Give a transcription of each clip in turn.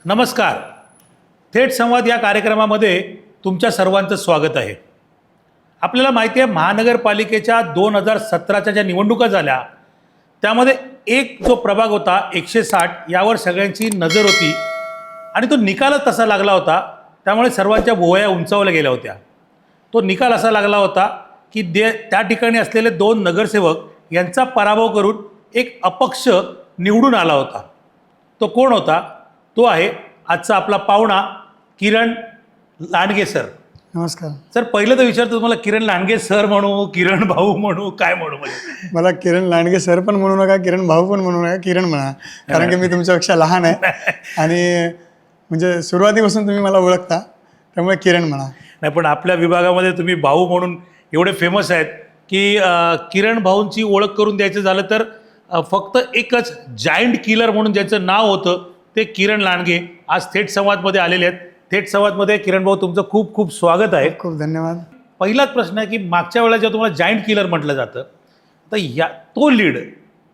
नमस्कार. थेट संवाद या कार्यक्रमामध्ये तुमच्या सर्वांचं स्वागत आहे. आपल्याला माहिती आहे महानगरपालिकेच्या 2017च्या ज्या निवडणुका झाल्या त्यामध्ये एक जो प्रभाग होता 160 यावर सगळ्यांची नजर होती आणि तो निकालच तसा लागला होता, त्यामुळे सर्वांच्या भुवया उंचावल्या गेल्या होत्या. तो निकाल असा लागला होता की त्या ठिकाणी असलेले 2 नगरसेवक यांचा पराभव करून एक अपक्ष निवडून आला होता. तो कोण होता? तो आहे आजचा आपला पाहुणा किरण लांडगे सर. नमस्कार सर, पहिलं तर विचारतो तुम्हाला, किरण लांडगे सर म्हणू, किरण भाऊ म्हणू, काय म्हणू? मला किरण लांडगे सर पण म्हणू नका, किरण भाऊ पण म्हणू नका, किरण म्हणा, कारण की मी तुमच्यापेक्षा लहान आहे आणि म्हणजे सुरुवातीपासून तुम्ही मला ओळखता, त्यामुळे किरण म्हणा. नाही, पण आपल्या विभागामध्ये तुम्ही भाऊ म्हणून एवढे फेमस आहेत की किरण भाऊंची ओळख करून द्यायचं झालं तर फक्त एकच जायंट किलर म्हणून ज्याचं नाव होतं ते किरण लांडगे आज थेट संवादमध्ये आलेले आहेत. थेट संवादमध्ये किरण भाऊ तुमचं खूप खूप स्वागत आहे. खूप धन्यवाद. पहिलाच प्रश्न आहे की मागच्या वेळेला जेव्हा तुम्हाला जायंट किलर म्हटलं जातं तर तो लीड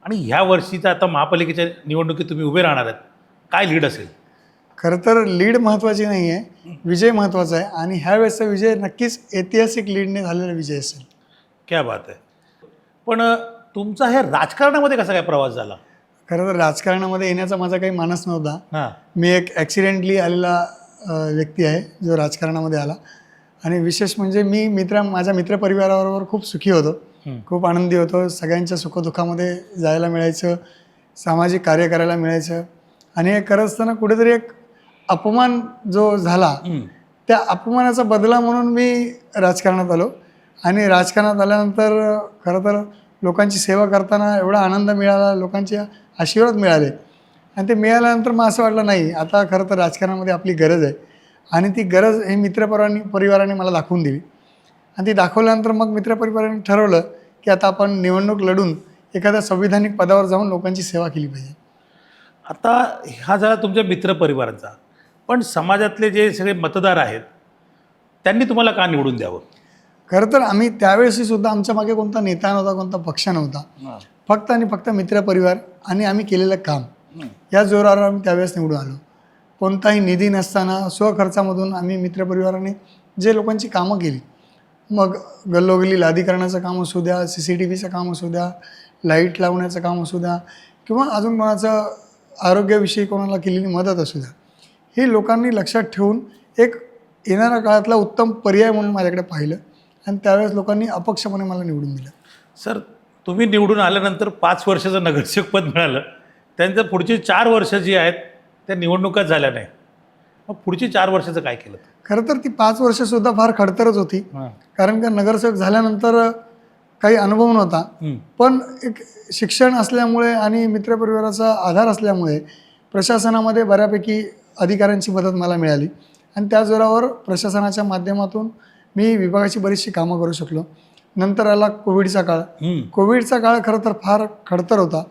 आणि ह्या वर्षीचा आता महापालिकेच्या निवडणुकीत तुम्ही उभे राहणार आहेत, काय लीड असेल? खरं तर लीड महत्त्वाची नाही आहे, विजय महत्त्वाचा आहे आणि ह्या वेळेचा विजय नक्कीच ऐतिहासिक लीडने झालेला विजय असेल. क्या बात आहे. पण तुमचा हे राजकारणामध्ये कसा काय प्रवास झाला? खरं तर राजकारणामध्ये येण्याचा माझा काही मानस नव्हता. हां, मी एक ॲक्सिडेंटली आलेला व्यक्ती आहे जो राजकारणामध्ये आला आणि विशेष म्हणजे मी माझ्या मित्रपरिवाराबरोबर खूप सुखी होतो, खूप आनंदी होतो. सगळ्यांच्या सुखदुःखामध्ये जायला मिळायचं, सामाजिक कार्य करायला मिळायचं आणि हे करत असताना कुठेतरी एक अपमान जो झाला त्या अपमानाचा बदला म्हणून मी राजकारणात आलो आणि राजकारणात आल्यानंतर खरं तर लोकांची सेवा करताना एवढा आनंद मिळाला, लोकांचे आशीर्वाद मिळाले आणि ते मिळाल्यानंतर मग असं वाटलं नाही, आता खरं तर राजकारणामध्ये आपली गरज आहे आणि ती गरज हे मित्रपरिवाराने मला दाखवून दिली आणि ती दाखवल्यानंतर मग मित्रपरिवाराने ठरवलं की आता आपण निवडणूक लढून एखाद्या संविधानिक पदावर जाऊन लोकांची सेवा केली पाहिजे. आता हा झाला तुमच्या मित्रपरिवाराचा, पण समाजातले जे सगळे मतदार आहेत त्यांनी तुम्हाला का निवडून द्यावं? खरं तर आम्ही त्यावेळेसही सुद्धा आमच्या मागे कोणता नेता नव्हता, कोणता पक्ष नव्हता, फक्त आणि फक्त मित्रपरिवार आणि आम्ही केलेलं काम या जोरावर आम्ही त्यावेळेस निवडून आलो. कोणताही निधी नसताना स्वखर्चामधून आम्ही मित्रपरिवाराने जे लोकांची कामं केली, मग गल्लोगल्ली लादीकरणाचं काम असू द्या, CCTVचं काम असू द्या, लाईट लावण्याचं काम असू द्या किंवा अजून कोणाचं आरोग्याविषयी कोणाला केलेली मदत असू द्या, हे लोकांनी लक्षात ठेवून एक येणाऱ्या काळातला उत्तम पर्याय म्हणून माझ्याकडे पाहिलं आणि त्यावेळेस लोकांनी अपक्षपणे मला निवडून दिलं. सर, तुम्ही निवडून आल्यानंतर 5 वर्षाचं नगरसेवकपद मिळालं, त्यानंतर पुढची 4 वर्ष जी आहेत त्या निवडणुकाच झाल्या नाही. मग पुढची 4 वर्षाचं काय केलं? खरं तर ती 5 वर्षसुद्धा फार खडतरच होती, कारण का नगरसेवक झाल्यानंतर काही अनुभव नव्हता, पण एक शिक्षण असल्यामुळे आणि मित्रपरिवाराचा आधार असल्यामुळे प्रशासनामध्ये बऱ्यापैकी अधिकाऱ्यांची मदत मला मिळाली आणि त्या जोरावर प्रशासनाच्या माध्यमातून मी विभागाची बरीचशी कामं करू शकलो. नंतर आला कोविडचा काळ. कोविडचा काळ खरं तर फार खडतर होता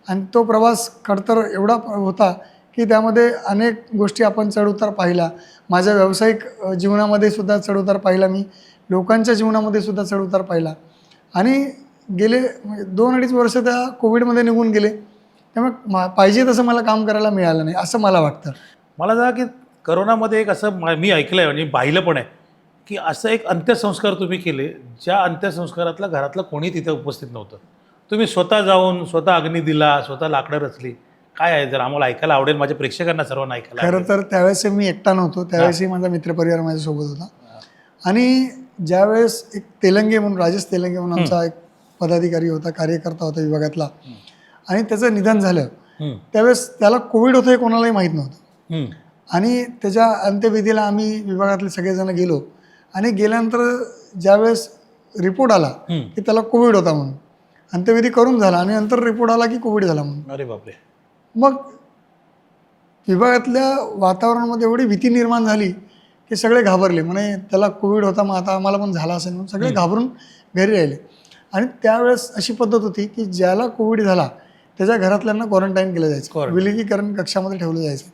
आणि तो प्रवास खडतर एवढा होता की त्यामध्ये अनेक गोष्टी आपण चढउतार पाहिला. माझ्या व्यावसायिक जीवनामध्ये सुद्धा चढउतार पाहिला, मी लोकांच्या जीवनामध्ये सुद्धा चढउतार पाहिला आणि गेले 2-2.5 वर्ष त्या कोविडमध्ये निघून गेले. त्यामुळे पाहिजे तसं मला काम करायला मिळालं नाही असं मला वाटतं. मला जरा की करोनामध्ये एक असं मी ऐकलं आहे आणि पाहिलं पण आहे की असं एक अंत्यसंस्कार तुम्ही केले, ज्या अंत्यसंस्कारातला घरातलं कोणी तिथे उपस्थित नव्हतं. तुम्ही स्वतः जाऊन स्वतः अग्नी दिला, स्वतः लाकडं रचली. काय आहे, जर आम्हाला ऐकायला आवडेल, माझ्या प्रेक्षकांना सर्वांना ऐकायला. खरं तर त्यावेळेस मी एकटा नव्हतो, त्यावेळेसही माझा मित्रपरिवार माझ्यासोबत होता आणि ज्यावेळेस एक तेलंगे म्हणून, राजेश तेलंगे म्हणून आमचा एक पदाधिकारी होता, कार्यकर्ता होता विभागातला आणि त्याचं निधन झालं त्यावेळेस त्याला कोविड होतं हे कोणालाही माहीत नव्हतं आणि त्याच्या अंत्यविधीला आम्ही विभागातले सगळेजण गेलो आणि गेल्यानंतर ज्यावेळेस रिपोर्ट आला की त्याला कोविड होता म्हणून, अंत्यविधी करून झाला आणि नंतर रिपोर्ट आला की कोविड झाला म्हणून, अरे बापरे, मग विभागातल्या वातावरणामध्ये एवढी भीती निर्माण झाली की सगळे घाबरले, म्हणे त्याला कोविड होता मग आता आम्हाला पण झाला असेल म्हणून सगळे घाबरून घरी राहिले. आणि त्यावेळेस अशी पद्धत होती की ज्याला कोविड झाला त्याच्या घरातल्यांना क्वारंटाईन केलं जायचं, विलगीकरण कक्षामध्ये ठेवलं जायचं.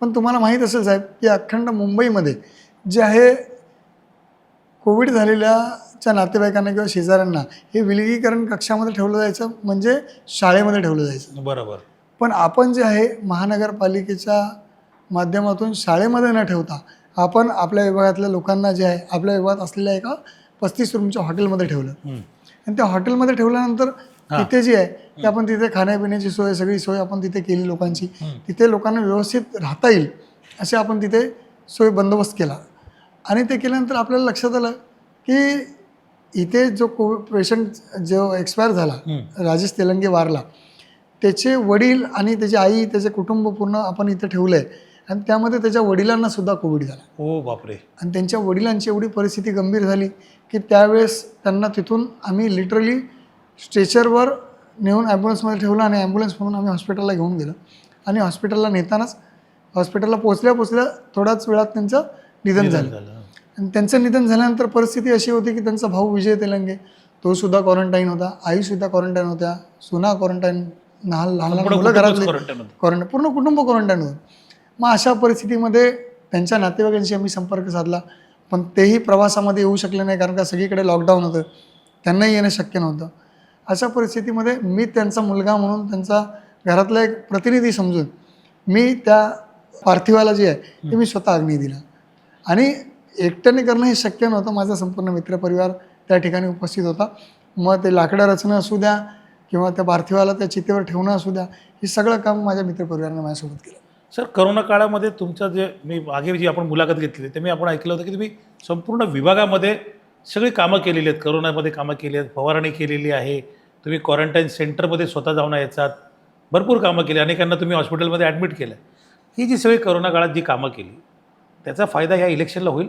पण तुम्हाला माहीत असेल साहेब की अखंड मुंबईमध्ये जे आहे कोविड झालेल्याच्या नातेवाईकांना किंवा शेजाऱ्यांना हे विलगीकरण कक्षामध्ये ठेवलं जायचं, म्हणजे शाळेमध्ये ठेवलं जायचं. बरोबर. पण आपण जे आहे महानगरपालिकेच्या माध्यमातून शाळेमध्ये न ठेवता आपण आपल्या विभागातल्या लोकांना जे आहे आपल्या विभागात असलेल्या एका 35 रूमच्या हॉटेलमध्ये ठेवलं. आणि त्या हॉटेलमध्ये ठेवल्यानंतर तिथे जी आहे की आपण तिथे खाण्यापिण्याची सोय सगळी सोय आपण तिथे केली लोकांची. तिथे लोकांना व्यवस्थित राहता येईल असे आपण तिथे सोय बंदोबस्त केला. आणि ते केल्यानंतर आपल्याला लक्षात आलं की इथे जो पेशंट जो एक्सपायर झाला, राजेश तेलंगे वारला, त्याचे वडील आणि त्याची आई त्याचे कुटुंब पूर्ण आपण इथे ठेवलं आहे. आणि त्यामध्ये त्याच्या वडिलांना सुद्धा कोविड झाला. ओ बापरे. आणि त्यांच्या वडिलांची एवढी परिस्थिती गंभीर झाली की त्यावेळेस त्यांना तिथून आम्ही लिटरली स्ट्रेचरवर नेऊन ॲम्ब्युलन्समध्ये ठेवलं आणि ॲम्ब्युलन्समधून आम्ही हॉस्पिटलला घेऊन गेलो. आणि हॉस्पिटलला नेतानाच हॉस्पिटलला पोचल्या थोड्याच वेळात त्यांचं निधन झालं. आणि त्यांचं निधन झाल्यानंतर परिस्थिती अशी होती की त्यांचा भाऊ विजय तेलंगे तो सुद्धा क्वारंटाईन होता, आईसुद्धा क्वारंटाईन होत्या, सुना क्वारंटाईन, लहान लहान मुलं घरातले क्वारंटाईन, पूर्ण कुटुंब क्वारंटाईन होतं. मग अशा परिस्थितीमध्ये त्यांच्या नातेवाईकांशी आम्ही संपर्क साधला, पण तेही प्रवासामध्ये येऊ शकले नाही कारण का सगळीकडे लॉकडाऊन होतं, त्यांनाही येणं शक्य नव्हतं. अशा परिस्थितीमध्ये मी त्यांचा मुलगा म्हणून त्यांचा घरातला एक प्रतिनिधी समजून मी त्या पार्थिवाला जे आहे ते मी स्वतः अग्नी दिला. आणि एकट्याने करणं हे शक्य नव्हतं, माझा संपूर्ण मित्रपरिवार त्या ठिकाणी उपस्थित होता. मग ते लाकडं रचणं असू द्या किंवा त्या पार्थिवाला त्या चितेवर ठेवणं असू द्या, हे सगळं काम माझ्या मित्रपरिवाराने माझ्यासोबत केलं. सर, करोना काळामध्ये तुमचं जे मी मागे जी आपण मुलाखत घेतली ते मी आपण ऐकलं होतं की तुम्ही संपूर्ण विभागामध्ये सगळी कामं केलेली आहेत, करोनामध्ये कामं केली आहेत, फवारणी केलेली आहे, तुम्ही क्वारंटाईन सेंटरमध्ये स्वतः जाऊन यायचात, भरपूर कामं केली, अनेकांना तुम्ही हॉस्पिटलमध्ये ॲडमिट केलं. ही जी सगळी करोना काळात जी कामं केली त्याचा फायदा ह्या इलेक्शनला होईल?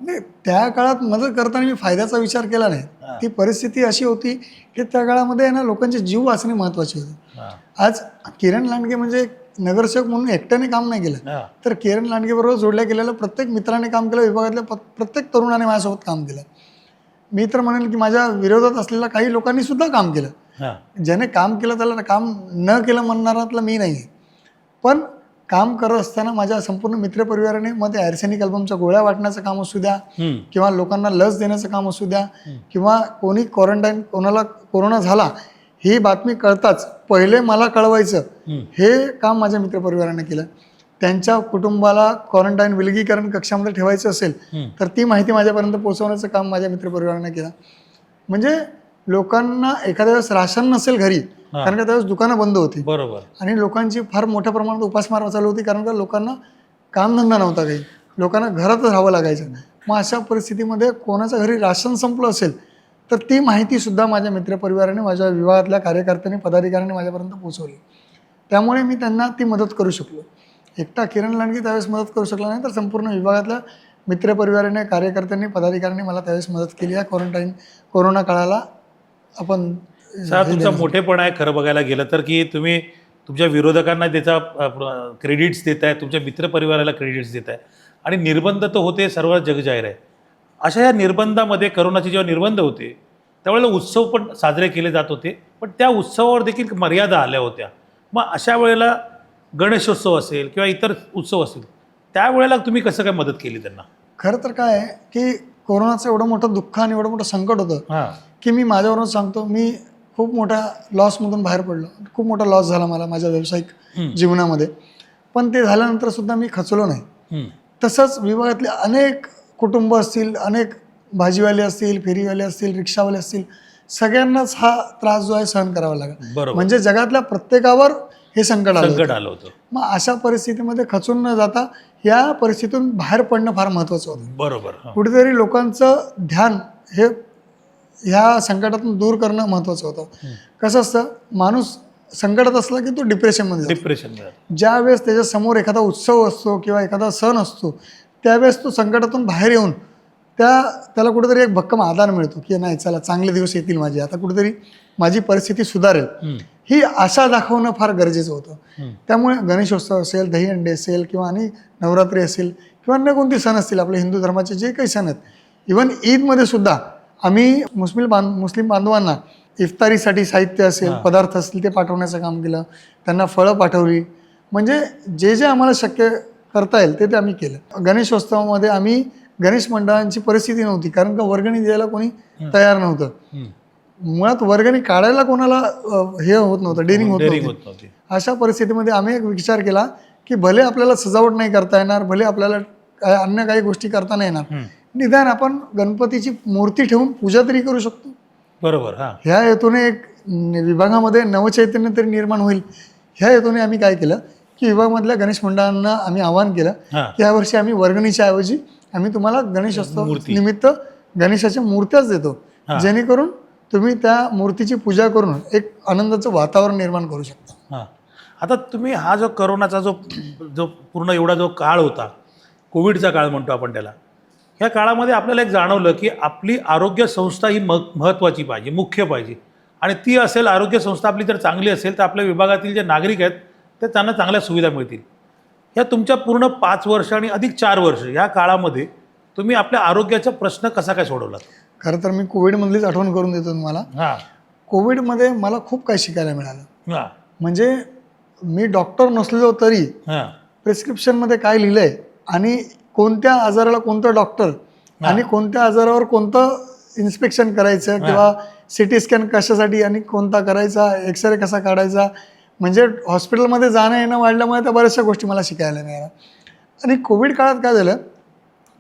नाही, त्या काळात मदत करताना मी फायद्याचा विचार केला नाही. ती परिस्थिती अशी होती की त्या काळामध्ये ना लोकांचे जीव वाचणे महत्त्वाचे होते. आज किरण लांडगे म्हणजे एक नगरसेवक म्हणून एकट्याने काम नाही केलं, तर किरण लांडगेबरोबर जोडल्या गेलेल्या प्रत्येक मित्राने काम केलं, विभागातल्या प्रत्येक तरुणाने माझ्यासोबत काम केलं. मी तर म्हणेल की माझ्या विरोधात असलेल्या काही लोकांनी सुद्धा काम केलं. ज्याने काम केलं त्याला काम न केलं म्हणणारातला मी नाही आहे. पण काम करत असताना माझ्या संपूर्ण मित्रपरिवाराने मग ते ॲर्सेनिक अल्बमच्या गोळ्या वाटण्याचं काम असू द्या किंवा लोकांना लस देण्याचं काम असू द्या किंवा कोणी क्वारंटाईन कोणाला कोरोना झाला ही बातमी कळताच पहिले मला कळवायचं, हे काम माझ्या मित्रपरिवाराने केलं. त्यांच्या कुटुंबाला क्वारंटाईन विलगीकरण कक्षामध्ये ठेवायचं असेल तर ती माहिती माझ्यापर्यंत पोहोचवण्याचं काम माझ्या मित्रपरिवाराने केलं. म्हणजे लोकांना एखाद्या वेळेस राशन नसेल घरी कारण का त्यावेळेस दुकानं बंद होती, बरोबर, आणि लोकांची फार मोठ्या प्रमाणात उपासमार चालू होती कारण का लोकांना कामधंदा नव्हता, काही लोकांना घरातच राहावं लागायचं. मग अशा परिस्थितीमध्ये कोणाच्या घरी राशन संपलं असेल तर ती माहितीसुद्धा माझ्या मित्रपरिवाराने, माझ्या विभागातल्या कार्यकर्त्यांनी, पदाधिकाऱ्यांनी माझ्यापर्यंत पोहोचवली. त्यामुळे मी त्यांना ती मदत करू शकलो. एकटा किरण लांडगे त्यावेळेस मदत करू शकला नाही, तर संपूर्ण विभागातल्या मित्रपरिवाराने, कार्यकर्त्यांनी, पदाधिकाऱ्यांनी मला त्यावेळेस मदत केली आहे. कोरोना काळाला आपण तुमचा मोठेपण आहे खरं बघायला गेलं तर, की तुम्ही तुमच्या विरोधकांना त्याचा क्रेडिट्स देत आहे, तुमच्या मित्रपरिवाराला क्रेडिट्स देत आहे. आणि निर्बंध तर होते, सर्व जगजाहीर आहे. अशा या निर्बंधामध्ये करोनाचे जेव्हा निर्बंध होते त्यावेळेला उत्सव पण साजरे केले जात होते, पण त्या उत्सवावर देखील मर्यादा आल्या होत्या. मग अशा वेळेला गणेशोत्सव असेल किंवा इतर उत्सव असेल त्यावेळेला तुम्ही कसं काय मदत केली त्यांना? खरं तर काय आहे की कोरोनाचं एवढं मोठं दुःख आणि एवढं मोठं संकट होतं की मी माझ्यावरून सांगतो, मी खूप मोठ्या लॉसमधून बाहेर पडलो. खूप मोठा लॉस झाला मला माझ्या व्यावसायिक जीवनामध्ये, पण ते झाल्यानंतर सुद्धा मी खचलो नाही. तसंच विभागातले अनेक कुटुंब असतील, अनेक भाजीवाले असतील, फेरीवाले असतील, रिक्षावाले असतील, सगळ्यांनाच हा त्रास जो आहे सहन करावा लागला. म्हणजे जगातल्या प्रत्येकावर हे संकट आलं होतं. मग अशा परिस्थितीमध्ये खचून न जाता या परिस्थितीतून बाहेर पडणं फार महत्त्वाचं होतं. बरोबर. कुठेतरी लोकांचं ध्यान हे ह्या संकटातून दूर करणं महत्त्वाचं होतं. कसं असतं, माणूस संकटात असला की तो डिप्रेशन ज्या वेळेस त्याच्यासमोर एखादा उत्सव असतो किंवा एखादा सण असतो त्यावेळेस तो संकटातून बाहेर येऊन त्याला कुठेतरी एक भक्कम आधार मिळतो की नाही, चला चांगले दिवस येतील माझे, आता कुठेतरी माझी परिस्थिती सुधारेल, ही आशा दाखवणं फार गरजेचं होतं. त्यामुळे गणेशोत्सव असेल, दहीहंडी असेल किंवा आणि नवरात्री असेल किंवा अन्य कोणते सण असतील, आपले हिंदू धर्माचे जे काही सण आहेत, इव्हन ईदमध्ये सुद्धा आम्ही मुस्लिम बांधवांना इफ्तारीसाठी साहित्य असेल, पदार्थ असतील ते पाठवण्याचं काम केलं, त्यांना फळं पाठवली. म्हणजे जे जे आम्हाला शक्य करता येईल ते आम्ही केलं. गणेशोत्सवामध्ये आम्ही गणेश मंडळांची परिस्थिती नव्हती कारण का वर्गणी द्यायला कोणी तयार नव्हतं. मुळात वर्गणी काढायला कोणाला हे होत नव्हतं, डेअरिंग होत नव्हती. अशा परिस्थितीमध्ये आम्ही एक विचार केला की भले आपल्याला सजावट नाही करता येणार, भले आपल्याला अन्य काही गोष्टी करता नाही येणार, निदान आपण गणपतीची मूर्ती ठेवून पूजा तरी करू शकतो. बरोबर. हां. ह्या हेतूने एक विभागामध्ये नवचैतन्य तरी निर्माण होईल, ह्या हेतूने आम्ही काय केलं की विभागामधल्या गणेश मंडळांना आम्ही आवाहन केलं हां. की यावर्षी आम्ही वर्गणीच्या ऐवजी आम्ही तुम्हाला गणेशोत्सव निमित्त गणेशाच्या मूर्त्याच देतो, जेणेकरून तुम्ही त्या मूर्तीची पूजा करून एक आनंदाचं वातावरण निर्माण करू शकता. हां. आता तुम्ही हा जो करोनाचा जो जो पूर्ण एवढा जो काळ होता, कोविडचा काळ म्हणतो आपण त्याला, ह्या काळामध्ये आपल्याला एक जाणवलं की आपली आरोग्य संस्था ही महत्त्वाची पाहिजे, मुख्य पाहिजे. आणि ती असेल, आरोग्य संस्था आपली जर चांगली असेल तर आपल्या विभागातील जे नागरिक आहेत ते त्यांना चांगल्या सुविधा मिळतील. ह्या तुमच्या पूर्ण 5 वर्ष आणि अधिक 4 वर्ष या काळामध्ये तुम्ही आपल्या आरोग्याचा प्रश्न कसा काय सोडवला? खरं तर मी कोविडमधलीच आठवण करून देतो तुम्हाला. हां. कोविडमध्ये मला खूप काही शिकायला मिळालं. हां. म्हणजे मी डॉक्टर नसलो तरी हां. प्रिस्क्रिप्शनमध्ये काय लिहिलं आहे आणि कोणत्या आजाराला कोणतं डॉक्टर आणि कोणत्या आजारावर कोणतं इन्स्पेक्शन करायचं किंवा सिटी स्कॅन कशासाठी आणि कोणता करायचा, एक्सरे कसा काढायचा, म्हणजे हॉस्पिटलमध्ये जाणं येणं वाढल्यामुळे त्या बऱ्याचशा गोष्टी मला शिकायला मिळाल्या. आणि कोविड काळात काय झालं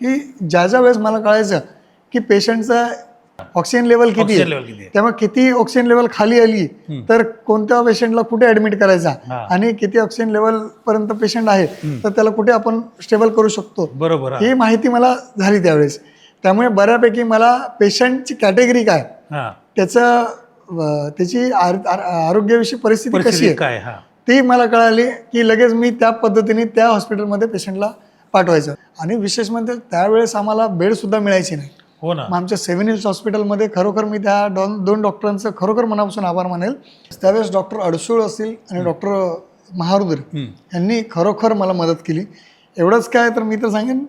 की ज्या वेळेस मला कळायचं की पेशंटचा ऑक्सिजन लेवल किती ऑक्सिजन आहे, लेवल किती आहे? त्यामुळे किती ऑक्सिजन लेवल खाली आली तर कोणत्या पेशंटला कुठे ॲडमिट करायचा आणि किती ऑक्सिजन लेवल पर्यंत पेशंट आहे तर त्याला कुठे आपण स्टेबल करू शकतो, बरोबर. ही माहिती मला झाली त्यावेळेस. त्यामुळे बऱ्यापैकी मला पेशंटची कॅटेगरी काय, हां. त्याची आरोग्याविषयी परिस्थिती कशी आहे काय? हां. ती मला कळाली की लगेच मी त्या पद्धतीने त्या हॉस्पिटलमध्ये पेशंटला पाठवायचं. आणि विशेष म्हणजे त्यावेळेस आम्हाला बेडसुद्धा मिळायची नाही. हो ना. मग आमच्या 7 हिल्स हॉस्पिटलमध्ये खरोखर मी त्या दोन डॉक्टरांचं खरोखर मनापासून आभार मानेल. त्यावेळेस डॉक्टर अडसूळ असतील आणि डॉक्टर महारुद्र यांनी खरोखर मला मदत केली. एवढंच काय तर मी तर सांगेन,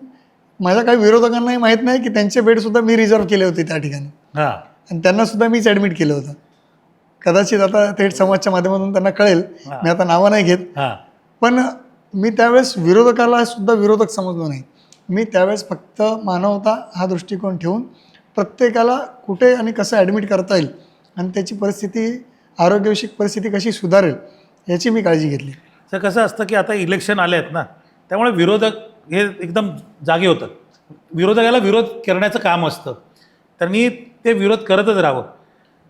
माझ्या काही विरोधकांनाही माहीत नाही की त्यांचे बेडसुद्धा मी रिझर्व केले होते त्या ठिकाणी हां. आणि त्यांनासुद्धा मीच ॲडमिट केलं होतं. कदाचित आता थेट संवादच्या माध्यमातून त्यांना कळेल, मी आता नावं नाही घेत, हां. पण मी त्यावेळेस विरोधकाला सुद्धा विरोधक समजलो नाही. मी त्यावेळेस फक्त मानवता हा दृष्टिकोन ठेवून प्रत्येकाला कुठे आणि कसं ॲडमिट करता येईल आणि त्याची परिस्थिती, आरोग्यविषयक परिस्थिती कशी सुधारेल याची मी काळजी घेतली. तर कसं असतं की आता इलेक्शन आले आहेत ना, त्यामुळे विरोधक हे एकदम जागे होतात. विरोधकाला विरोध करण्याचं काम असतं, त्यांनी ते विरोध करतच राहावं.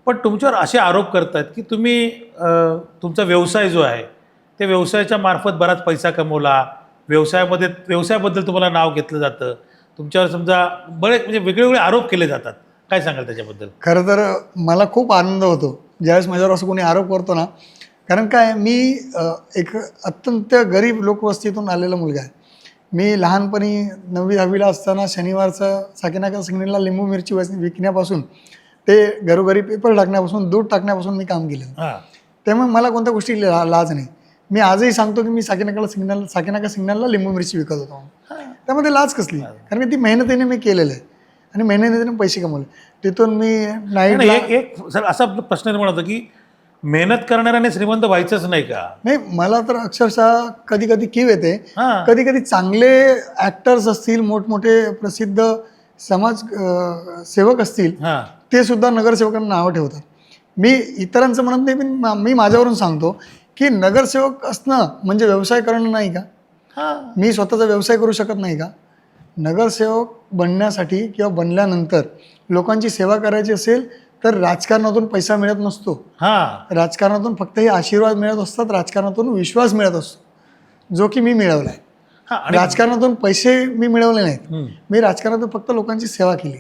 पण तुमच्यावर असे आरोप करतात की तुम्ही तुमचा व्यवसाय जो आहे ते व्यवसायाच्या मार्फत बराच पैसा कमवला, व्यवसायाबद्दल तुम्हाला नाव घेतलं जातं, तुमच्यावर समजा बरेच म्हणजे वेगवेगळे आरोप केले जातात. काय सांगाल त्याच्याबद्दल? खरं तर मला खूप आनंद होतो ज्यावेळेस माझ्यावर असं कोणी आरोप करतो ना, कारण काय मी एक अत्यंत गरीब लोकवस्तीतून आलेला मुलगा आहे. मी लहानपणी 9वी 10वीला असताना शनिवारचं साकीनाका सिग्नलला लिंबू मिरची विकण्यापासून ते घरोघरी पेपर टाकण्यापासून, दूध टाकण्यापासून मी काम केलं. हां. त्यामुळे मला कोणत्या गोष्टी लाज नाही. मी आजही सांगतो की मी साकीनाका सिग्नलला लिंबू मिरची विकत होतो. त्यामध्ये लाज कसली, कारण की ती मेहनतीने मी केलेलं आहे आणि मेहनतीने पैसे कमवले. तिथून मी नाईटला एक सर असा प्रश्न निर्माण होतो की मेहनत करणाऱ्याने श्रीमंत व्हायचंच नाही का? नाही, मला तर अक्षरशः कधी कधी कीव येते. हां. कधी कधी चांगले ॲक्टर्स असतील, मोठमोठे प्रसिद्ध समाज सेवक असतील, हां. ते सुद्धा नगरसेवकांना नावं ठेवतात. मी इतरांचं म्हणत नाही, पण मी माझ्यावरून सांगतो की नगरसेवक असणं म्हणजे व्यवसाय करणं नाही का? हां. मी स्वतःचा व्यवसाय करू शकत नाही का? नगरसेवक बनण्यासाठी किंवा बनल्यानंतर लोकांची सेवा करायची असेल तर राजकारणातून पैसा मिळत नसतो. हां. राजकारणातून फक्त हे आशीर्वाद मिळत असतात, राजकारणातून विश्वास मिळत असतो, जो की मी मिळवला आहे. हां. आणि राजकारणातून पैसे मी मिळवले नाहीत. मी राजकारणातून फक्त लोकांची सेवा केली.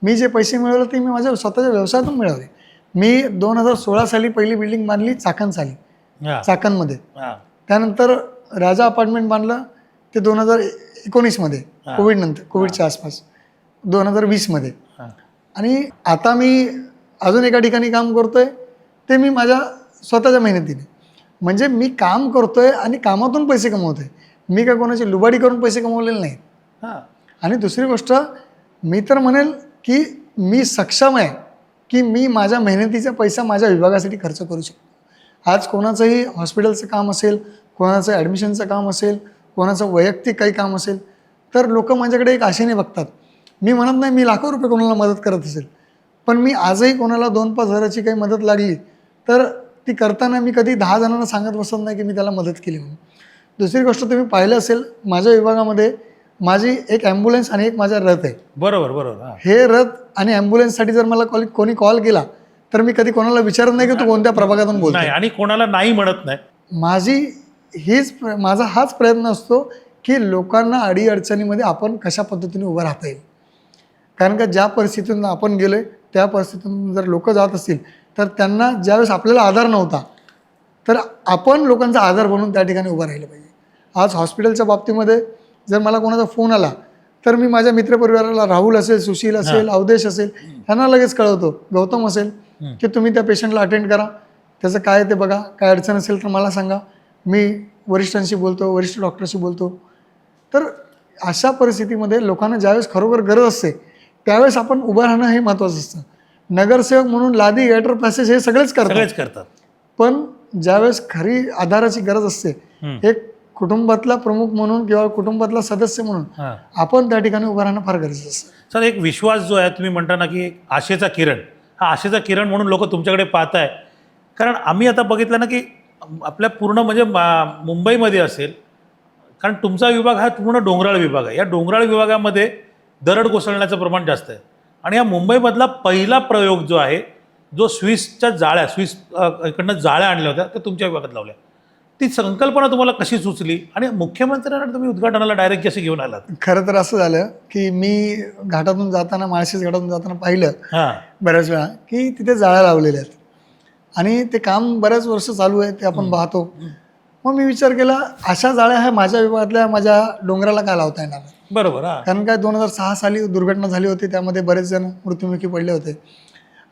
मी जे पैसे मिळवले ते मी माझ्या स्वतःच्या व्यवसायातून मिळवले. मी 2016 साली पहिली बिल्डिंग बांधली चाकणमध्ये. हां. त्यानंतर राजा अपार्टमेंट बांधलं ते 2019मध्ये, कोविडनंतर, कोविडच्या आसपास 2020मध्ये. हां. आणि आता मी अजून एका ठिकाणी काम करतोय, ते मी माझ्या स्वतःच्या मेहनतीने. म्हणजे मी काम करतोय आणि कामातून पैसे कमवतोय. मी काय कोणाची लुबाडी करून पैसे कमवलेले नाहीत. हां. आणि दुसरी गोष्ट, मी तर म्हणेल की मी सक्षम आहे की मी माझ्या मेहनतीचा पैसा माझ्या विभागासाठी खर्च करू शकतो. आज कोणाचंही हॉस्पिटलचं काम असेल, कोणाचं ॲडमिशनचं काम असेल, कोणाचं वैयक्तिक काही काम असेल, तर लोक माझ्याकडे एक आशेने बघतात. मी म्हणत नाही मी लाखो रुपये कोणाला मदत करत असेल, पण मी आजही कोणाला 2-5 हजाराची काही मदत लागली तर ती करताना मी कधी 10 जणांना सांगत बसत नाही की मी त्याला मदत केली म्हणून. दुसरी गोष्ट तुम्ही पाहिलं असेल, माझ्या विभागामध्ये माझी एक ॲम्ब्युलन्स आणि एक माझा रथ आहे. बरोबर बरोबर. हां. हे रथ आणि ॲम्ब्युलन्ससाठी जर मला कोणी कॉल केला तर मी कधी कोणाला विचारत नाही की तू कोणत्या प्रभागातून बोलतो. नाही, आणि कोणाला नाही म्हणत नाही. माझा हाच प्रयत्न असतो की लोकांना अडीअडचणीमध्ये आपण कशा पद्धतीने उभं राहता येईल. कारण का ज्या परिस्थितीतून आपण गेलोय त्या परिस्थितीतून जर लोक जात असतील तर त्यांना ज्यावेळेस आपल्याला आधार नव्हता तर आपण लोकांचा आधार बनून त्या ठिकाणी उभं राहिलं पाहिजे. आज हॉस्पिटलच्या बाबतीमध्ये जर मला कोणाचा फोन आला तर मी माझ्या मित्रपरिवाराला, राहुल असेल, सुशील असेल, अवदेश असेल, यांना लगेच कळवतो, गौतम असेल, की तुम्ही त्या पेशंटला अटेंड करा, त्याचं काय ते बघा, काय अडचण असेल तर मला सांगा, मी वरिष्ठांशी बोलतो, वरिष्ठ डॉक्टरशी बोलतो. तर अशा परिस्थितीमध्ये लोकांना ज्यावेळेस खरोखर गरज असते त्यावेळेस आपण उभं राहणं हे महत्त्वाचं असतं. नगरसेवक म्हणून लादी, गटर, पॅसेज हे सगळेच करतात. पण ज्यावेळेस खरी आधाराची गरज असते, एक कुटुंबातला प्रमुख म्हणून किंवा कुटुंबातला सदस्य म्हणून आपण त्या ठिकाणी उभं राहणं फार गरजेचं असतं. सर, एक विश्वास जो आहे, तुम्ही म्हणता ना की एक आशेचा किरण, हा आशेचा किरण म्हणून लोक तुमच्याकडे पाहत आहे. कारण आम्ही आता बघितलं ना की आपल्या पूर्ण म्हणजे मुंबईमध्ये असेल, कारण तुमचा विभाग हा पूर्ण डोंगराळ विभाग आहे. या डोंगराळ विभागामध्ये दरड कोसळण्याचं प्रमाण जास्त आहे. आणि या मुंबईमधला पहिला प्रयोग जो आहे, जो स्विसच्या जाळ्या, इकडनं जाळ्या आणल्या होत्या त्या तुमच्या विभागात लावल्या, ती संकल्पना तुम्हाला कशी सुचली आणि मुख्यमंत्र्यांना तुम्ही उद्घाटनाला डायरेक्ट कसे घेऊन आलात? खरं तर असं झालं की मी घाटातून जाताना, माळशेज घाटातून जाताना पाहिलं बऱ्याच वेळा की तिथे जाळ्या लावलेल्या आहेत आणि ते काम बऱ्याच वर्ष चालू आहे, ते आपण पाहतो. मग मी विचार केला, अशा जाळ्या ह्या माझ्या विभागातल्या माझ्या डोंगराला का लावता येणार? बरोबर. कारण काय 2006 साली दुर्घटना झाली होती, त्यामध्ये बरेच जण मृत्युमुखी पडले होते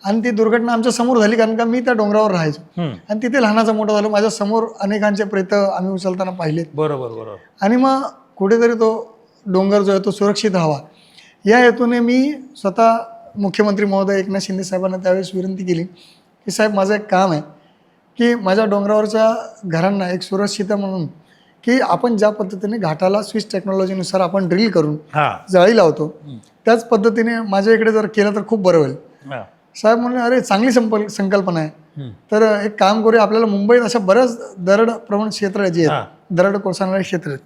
आणि ती दुर्घटना आमच्या समोर झाली. कारण का मी त्या डोंगरावर राहायचो आणि तिथे लहानाचा मोठा झालो. माझ्या समोर अनेकांचे प्रेत आम्ही उचलताना पाहिलेत. बरोबर बरोबर. आणि मग कुठेतरी तो डोंगर जो आहे तो सुरक्षित राहावा या हेतूने मी स्वतः मुख्यमंत्री महोदय एकनाथ शिंदे साहेबांना त्यावेळेस विनंती केली की साहेब, माझं एक काम आहे की माझ्या डोंगरावरच्या घरांना एक सुरक्षितता म्हणून की आपण ज्या पद्धतीने घाटाला स्विच टेक्नॉलॉजीनुसार आपण ड्रिल करून जाळी लावतो त्याच पद्धतीने माझ्या इकडे जर केलं तर खूप बरं होईल. साहेब म्हणले, अरे चांगली संकल्पना आहे, तर एक काम करूया, आपल्याला मुंबईत अशा बऱ्याच दरड प्रवण क्षेत्र जे आहेत, दरड कोसळणारे क्षेत्र आहेत,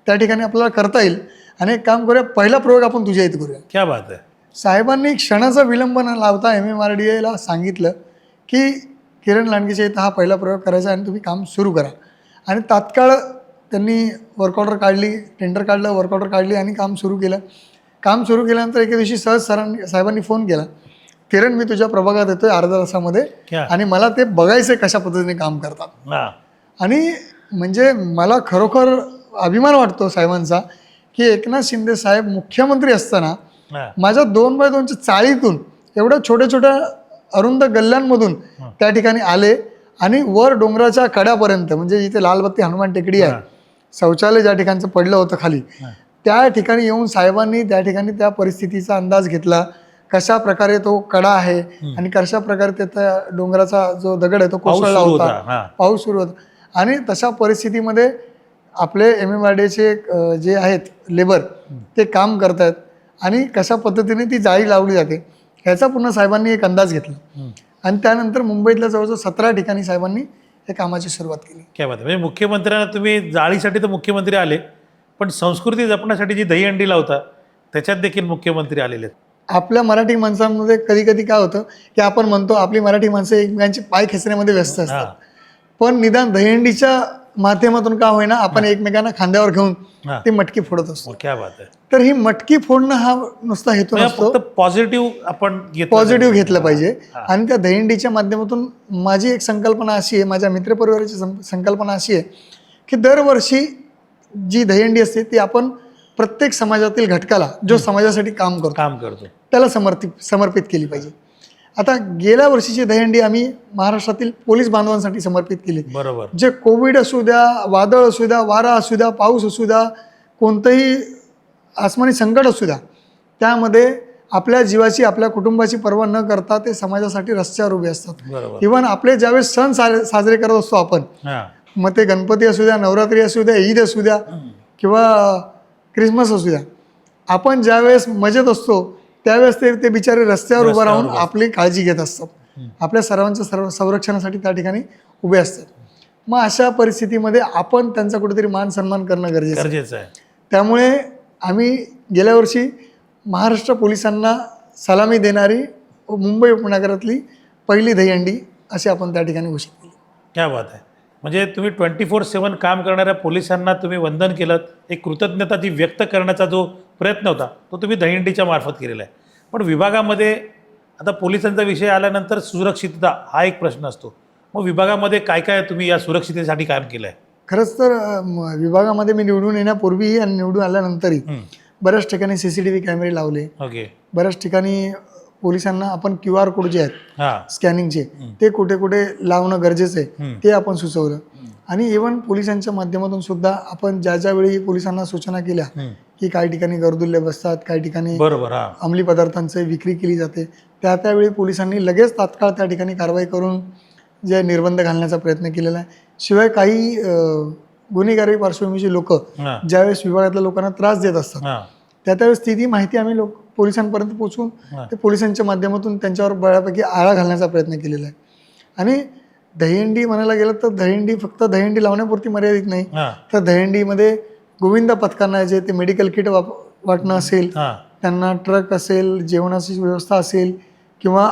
त्या ठिकाणी आपल्याला करता येईल आणि एक काम करूया, पहिला प्रयोग आपण तुझ्या इथे करूया. क्या बात आहे. साहेबांनी क्षणाचा विलंब न लावता MMRDA सांगितलं की किरण लांडगेच्या इथं हा पहिला प्रयोग करायचा आणि तुम्ही काम सुरू करा. आणि तात्काळ त्यांनी वर्क ऑर्डर काढली, टेंडर काढलं, वर्क ऑर्डर काढली आणि काम सुरू केलं. काम सुरू केल्यानंतर एके दिवशी सहज साहेबांनी फोन केला, किरण मी तुझ्या प्रभागात येतोय अर्ध्या तासामध्ये आणि मला ते बघायचं कशा पद्धतीने काम करतात. आणि म्हणजे मला खरोखर अभिमान वाटतो साहेबांचा की एकनाथ शिंदे साहेब मुख्यमंत्री असताना माझ्या 2x2च्या चाळीतून एवढ्या छोट्या छोट्या अरुंद गल्ल्यांमधून त्या ठिकाणी आले आणि वर डोंगराच्या कड्यापर्यंत, म्हणजे जिथे लालबत्ती हनुमान टेकडी आहे, शौचालय ज्या ठिकाणचं पडलं होतं खाली, त्या ठिकाणी येऊन साहेबांनी त्या ठिकाणी त्या परिस्थितीचा अंदाज घेतला, कशा प्रकारे तो कडा आहे आणि कशा प्रकारे त्या डोंगराचा जो दगड आहे तो कोसळला होता, पाऊस सुरू होता. आणि तशा परिस्थितीमध्ये आपले MMRDAचे जे आहेत लेबर ते काम करत आहेत आणि कशा पद्धतीने ती जाळी लावली जाते ह्याचा पुन्हा साहेबांनी एक अंदाज घेतला आणि त्यानंतर मुंबईतल्या जवळजवळ 17 ठिकाणी साहेबांनी या कामाची सुरुवात केली. क्या बात आहे. म्हणजे मुख्यमंत्र्यांना तुम्ही जाळीसाठी तर मुख्यमंत्री आले, पण संस्कृती जपण्यासाठी जी दहीहंडी लावता त्याच्यात देखील मुख्यमंत्री आलेले आहेत. आपल्या मराठी माणसांमध्ये कधी कधी काय होतं की आपण म्हणतो आपली मराठी माणसं एकमेकांची पाय खेचण्यामध्ये व्यस्त असतात, पण निदान दहीहंडीच्या माध्यमातून का होईना आपण एकमेकांना खांद्यावर घेऊन ती मटकी फोडत असतो. क्या बात आहे. तर ही मटकी फोडणं हा नुसता हेतू नसतो, पॉझिटिव्ह आपण पॉझिटिव्ह घेतलं पाहिजे. आणि त्या दहीहंडीच्या माध्यमातून माझी एक संकल्पना अशी आहे, माझ्या मित्रपरिवाराची संकल्पना अशी आहे की दरवर्षी जी दहीहंडी असते ती आपण प्रत्येक समाजातील घटकाला जो समाजासाठी काम करतो त्याला समर्पित केली पाहिजे. आता गेल्या वर्षीची दहीहंडी आम्ही महाराष्ट्रातील पोलीस बांधवांसाठी समर्पित केली. बरोबर. जे कोविड असू द्या, वादळ असू द्या, वारा असू द्या, पाऊस असू द्या, कोणतंही आसमानी संकट असू द्या, त्यामध्ये आपल्या जीवाची, आपल्या कुटुंबाची पर्वा न करता ते समाजासाठी रस्त्यावर उभे असतात. इव्हन आपले ज्यावेळेस सण साजरे करत असतो आपण, मग ते गणपती असू द्या, नवरात्री असू द्या, ईद असू द्या किंवा क्रिसमस असू द्या, आपण ज्यावेळेस मजेत असतो त्यावेळेस ते बिचारे रस्त्यावर उभं राहून आपली काळजी घेत असतात, आपल्या सर्वांच्या संरक्षणासाठी त्या ठिकाणी उभे असतात. मग अशा परिस्थितीमध्ये आपण त्यांचा कुठेतरी मान सन्मान करणं गरजेचं आहे. गरजेचं आहे. त्यामुळे आम्ही गेल्या वर्षी महाराष्ट्र पोलिसांना सलामी देणारी मुंबई उपनगरातली पहिली दहीहंडी अशी आपण त्या ठिकाणी घोषित केली. क्या बात आहे. म्हणजे तुम्ही 24/7 काम करणाऱ्या पोलिसांना तुम्ही वंदन केलं. एक कृतज्ञता जी व्यक्त करण्याचा जो प्रयत्न होता तो तुम्ही दहीहंडीच्या मार्फत केलेला आहे. पण विभागामध्ये आता पोलिसांचा विषय आल्यानंतर सुरक्षितता हा एक प्रश्न असतो. मग विभागामध्ये काय काय तुम्ही या सुरक्षिततेसाठी काम केलं आहे? खरंच तर विभागामध्ये मी निवडून येण्यापूर्वीही आणि निवडून आल्यानंतरही बऱ्याच ठिकाणी CCTV कॅमेरे लावले. ओके. बऱ्याच ठिकाणी पोलिसांना आपण QR कोड जे आहेत हां. स्कॅनिंगचे ते कुठे कुठे लावणं गरजेचं आहे ते आपण सुचवलं. आणि इव्हन पोलिसांच्या माध्यमातून सुद्धा आपण ज्या वेळी पोलिसांना सूचना केल्या की काही ठिकाणी गर्दुल्ले बसतात, काही ठिकाणी बरोबर. हां. अंमली पदार्थांची विक्री केली जाते, त्यावेळी पोलिसांनी लगेच तात्काळ त्या ठिकाणी कारवाई करून जे निर्बंध घालण्याचा प्रयत्न केलेला आहे. शिवाय काही गुन्हेगारी पार्श्वभूमीची लोक हां. ज्यावेळेस विभागातल्या लोकांना त्रास देत असतात हां. त्यावेळेस ती माहिती आम्ही पोलिसांपर्यंत पोहोचून ते पोलिसांच्या माध्यमातून त्यांच्यावर बऱ्यापैकी आळा घालण्याचा प्रयत्न केलेला आहे. आणि दहीहंडी म्हणायला गेलं तर दहीहंडी फक्त दहीहंडी लावण्यापुरती मर्यादित नाही, हां. तर दहीहंडीमध्ये गोविंदा पथकांना जे ते मेडिकल किट वाटणं असेल, हां. त्यांना ट्रक असेल, जेवणाची व्यवस्था असेल किंवा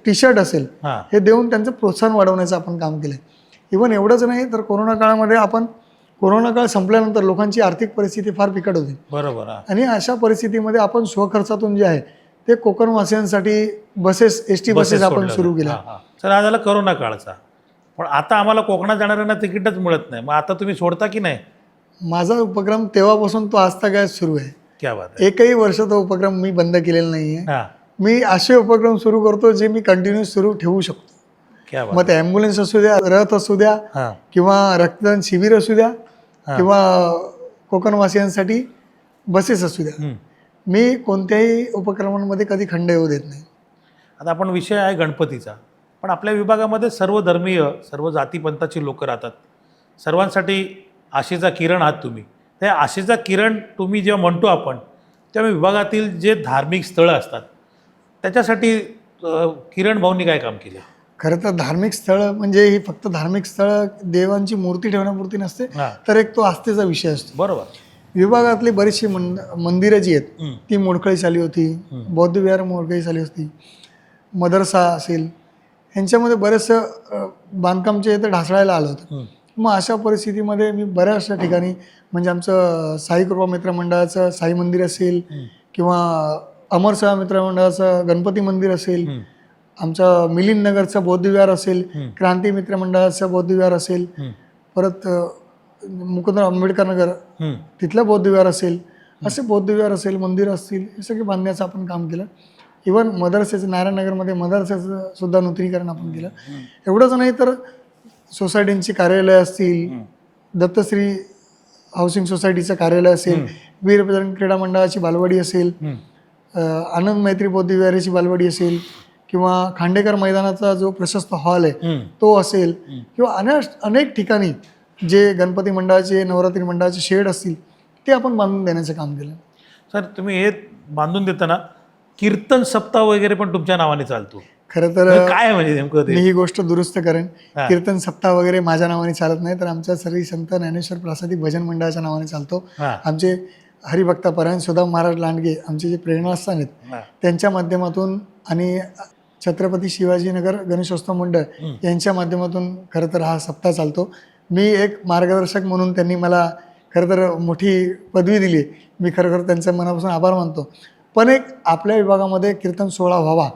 T-शर्ट असेल, हां. हे देऊन त्यांचं प्रोत्साहन वाढवण्याचं आपण काम केलं आहे. इव्हन एवढंच नाही तर कोरोना काळामध्ये आपण कोरोना काळ संपल्यानंतर लोकांची आर्थिक परिस्थिती फार बिकट होती बरोबर. हां. आणि अशा परिस्थितीमध्ये आपण स्वखर्चातून जे आहे ते कोकणवासियांसाठी बसेस ST बसेस आपण सुरू केल्या. हां. हां. सर हा झाला करोना काळचा. पण आता आम्हाला कोकणात जाणाऱ्यांना तिकीटच मिळत नाही. मग आता तुम्ही सोडता की नाही? माझा उपक्रम तेव्हापासून तो आजतागायत सुरू आहे. क्या बात आहे. एकही वर्ष तो उपक्रम मी बंद केलेला नाही आहे. हां. मी असे उपक्रम सुरू करतो जे मी कंटिन्यू सुरू ठेवू शकतो. क्या बात. मग ते ॲम्ब्युलन्स असू द्या, रथ असू द्या हां. किंवा रक्तदान शिबिर असू द्या किंवा कोकणवासियांसाठी बसेस असू द्या, हं. मी कोणत्याही उपक्रमांमध्ये कधी खंड येऊ देत नाही. आता आपण विषय आहे गणपतीचा. पण आपल्या विभागामध्ये सर्व धर्मीय, सर्व जातीपंथाची लोकं राहतात. सर्वांसाठी आशेचा किरण आहात तुम्ही. त्या आशेचा किरण तुम्ही जेव्हा म्हणतो आपण, तेव्हा विभागातील जे धार्मिक स्थळं असतात त्याच्यासाठी किरण भाऊंनी काय काम केलं? खरं तर धार्मिक स्थळं म्हणजे ही फक्त धार्मिक स्थळं देवांची मूर्ती ठेवण्यापुरती नसते, हां. तर एक तो आस्थेचा विषय असतो. बरोबर. विभागातली बरीचशी मंदिरं जी आहेत ती मोडकळीशाली होती, बौद्ध विहार मोडकळीशाली होती, मदरसा असेल, ह्यांच्यामध्ये बरेचसं बांधकामचे ते ढासळायला आलं होतं. मग अशा परिस्थितीमध्ये मी बऱ्याचशा ठिकाणी म्हणजे आमचं साई कृपा मित्र मंडळाचं साई मंदिर असेल किंवा अमर सेवा मित्र मंडळाचं गणपती मंदिर असेल, आमचं मिलिंद नगरचं बौद्ध विहार असेल, क्रांती मित्र मंडळाचं बौद्ध विहार असेल, परत मुकुंद आंबेडकर नगर तिथलं बौद्ध विहार असेल, असे बौद्ध विहार असेल, मंदिर असतील, हे सगळे बांधण्याचं आपण काम केलं. इव्हन मदरसेचं नारायणनगरमध्ये मदरसेचं सुद्धा नूतनीकरण आपण केलं. एवढंच नाही तर सोसायटींची कार्यालय असतील, दत्तश्री हाऊसिंग सोसायटीचं कार्यालय असेल, वीर बजरंग क्रीडा मंडळाची बालवाडी असेल, आनंद मैत्री बौद्ध विहाराची बालवाडी असेल किंवा खांडेकर मैदानाचा जो प्रशस्त हॉल आहे तो असेल किंवा अनेक ठिकाणी जे गणपती मंडळाचे नवरात्री मंडळाचे शेड असतील ते आपण बांधून देण्याचं काम केलं. सर तुम्ही हे बांधून देताना कीर्तन सप्ताह वगैरे पण तुमच्या नावाने चालतो. खरं तर काय आहे म्हणजे नेमकं ते? मी ही गोष्ट दुरुस्त करेन. कीर्तन सप्ताह वगैरे माझ्या नावाने चालत नाही, तर आमच्या श्री संत ज्ञानेश्वर प्रासादिक भजन मंडळाच्या नावाने चालतो. आमचे हरिभक्तापरायण सुदाम महाराज लांडगे आमचे जे प्रेरणास्थान आहेत त्यांच्या माध्यमातून आणि छत्रपती शिवाजीनगर गणेशोत्सव मंडळ यांच्या माध्यमातून खरं तर हा सप्ताह चालतो. मी एक मार्गदर्शक म्हणून त्यांनी मला खरं तर मोठी पदवी दिली. मी खरोखर त्यांचं मनापासून आभार मानतो. पण एक आपल्या विभागामध्ये कीर्तन सोहळा व्हावा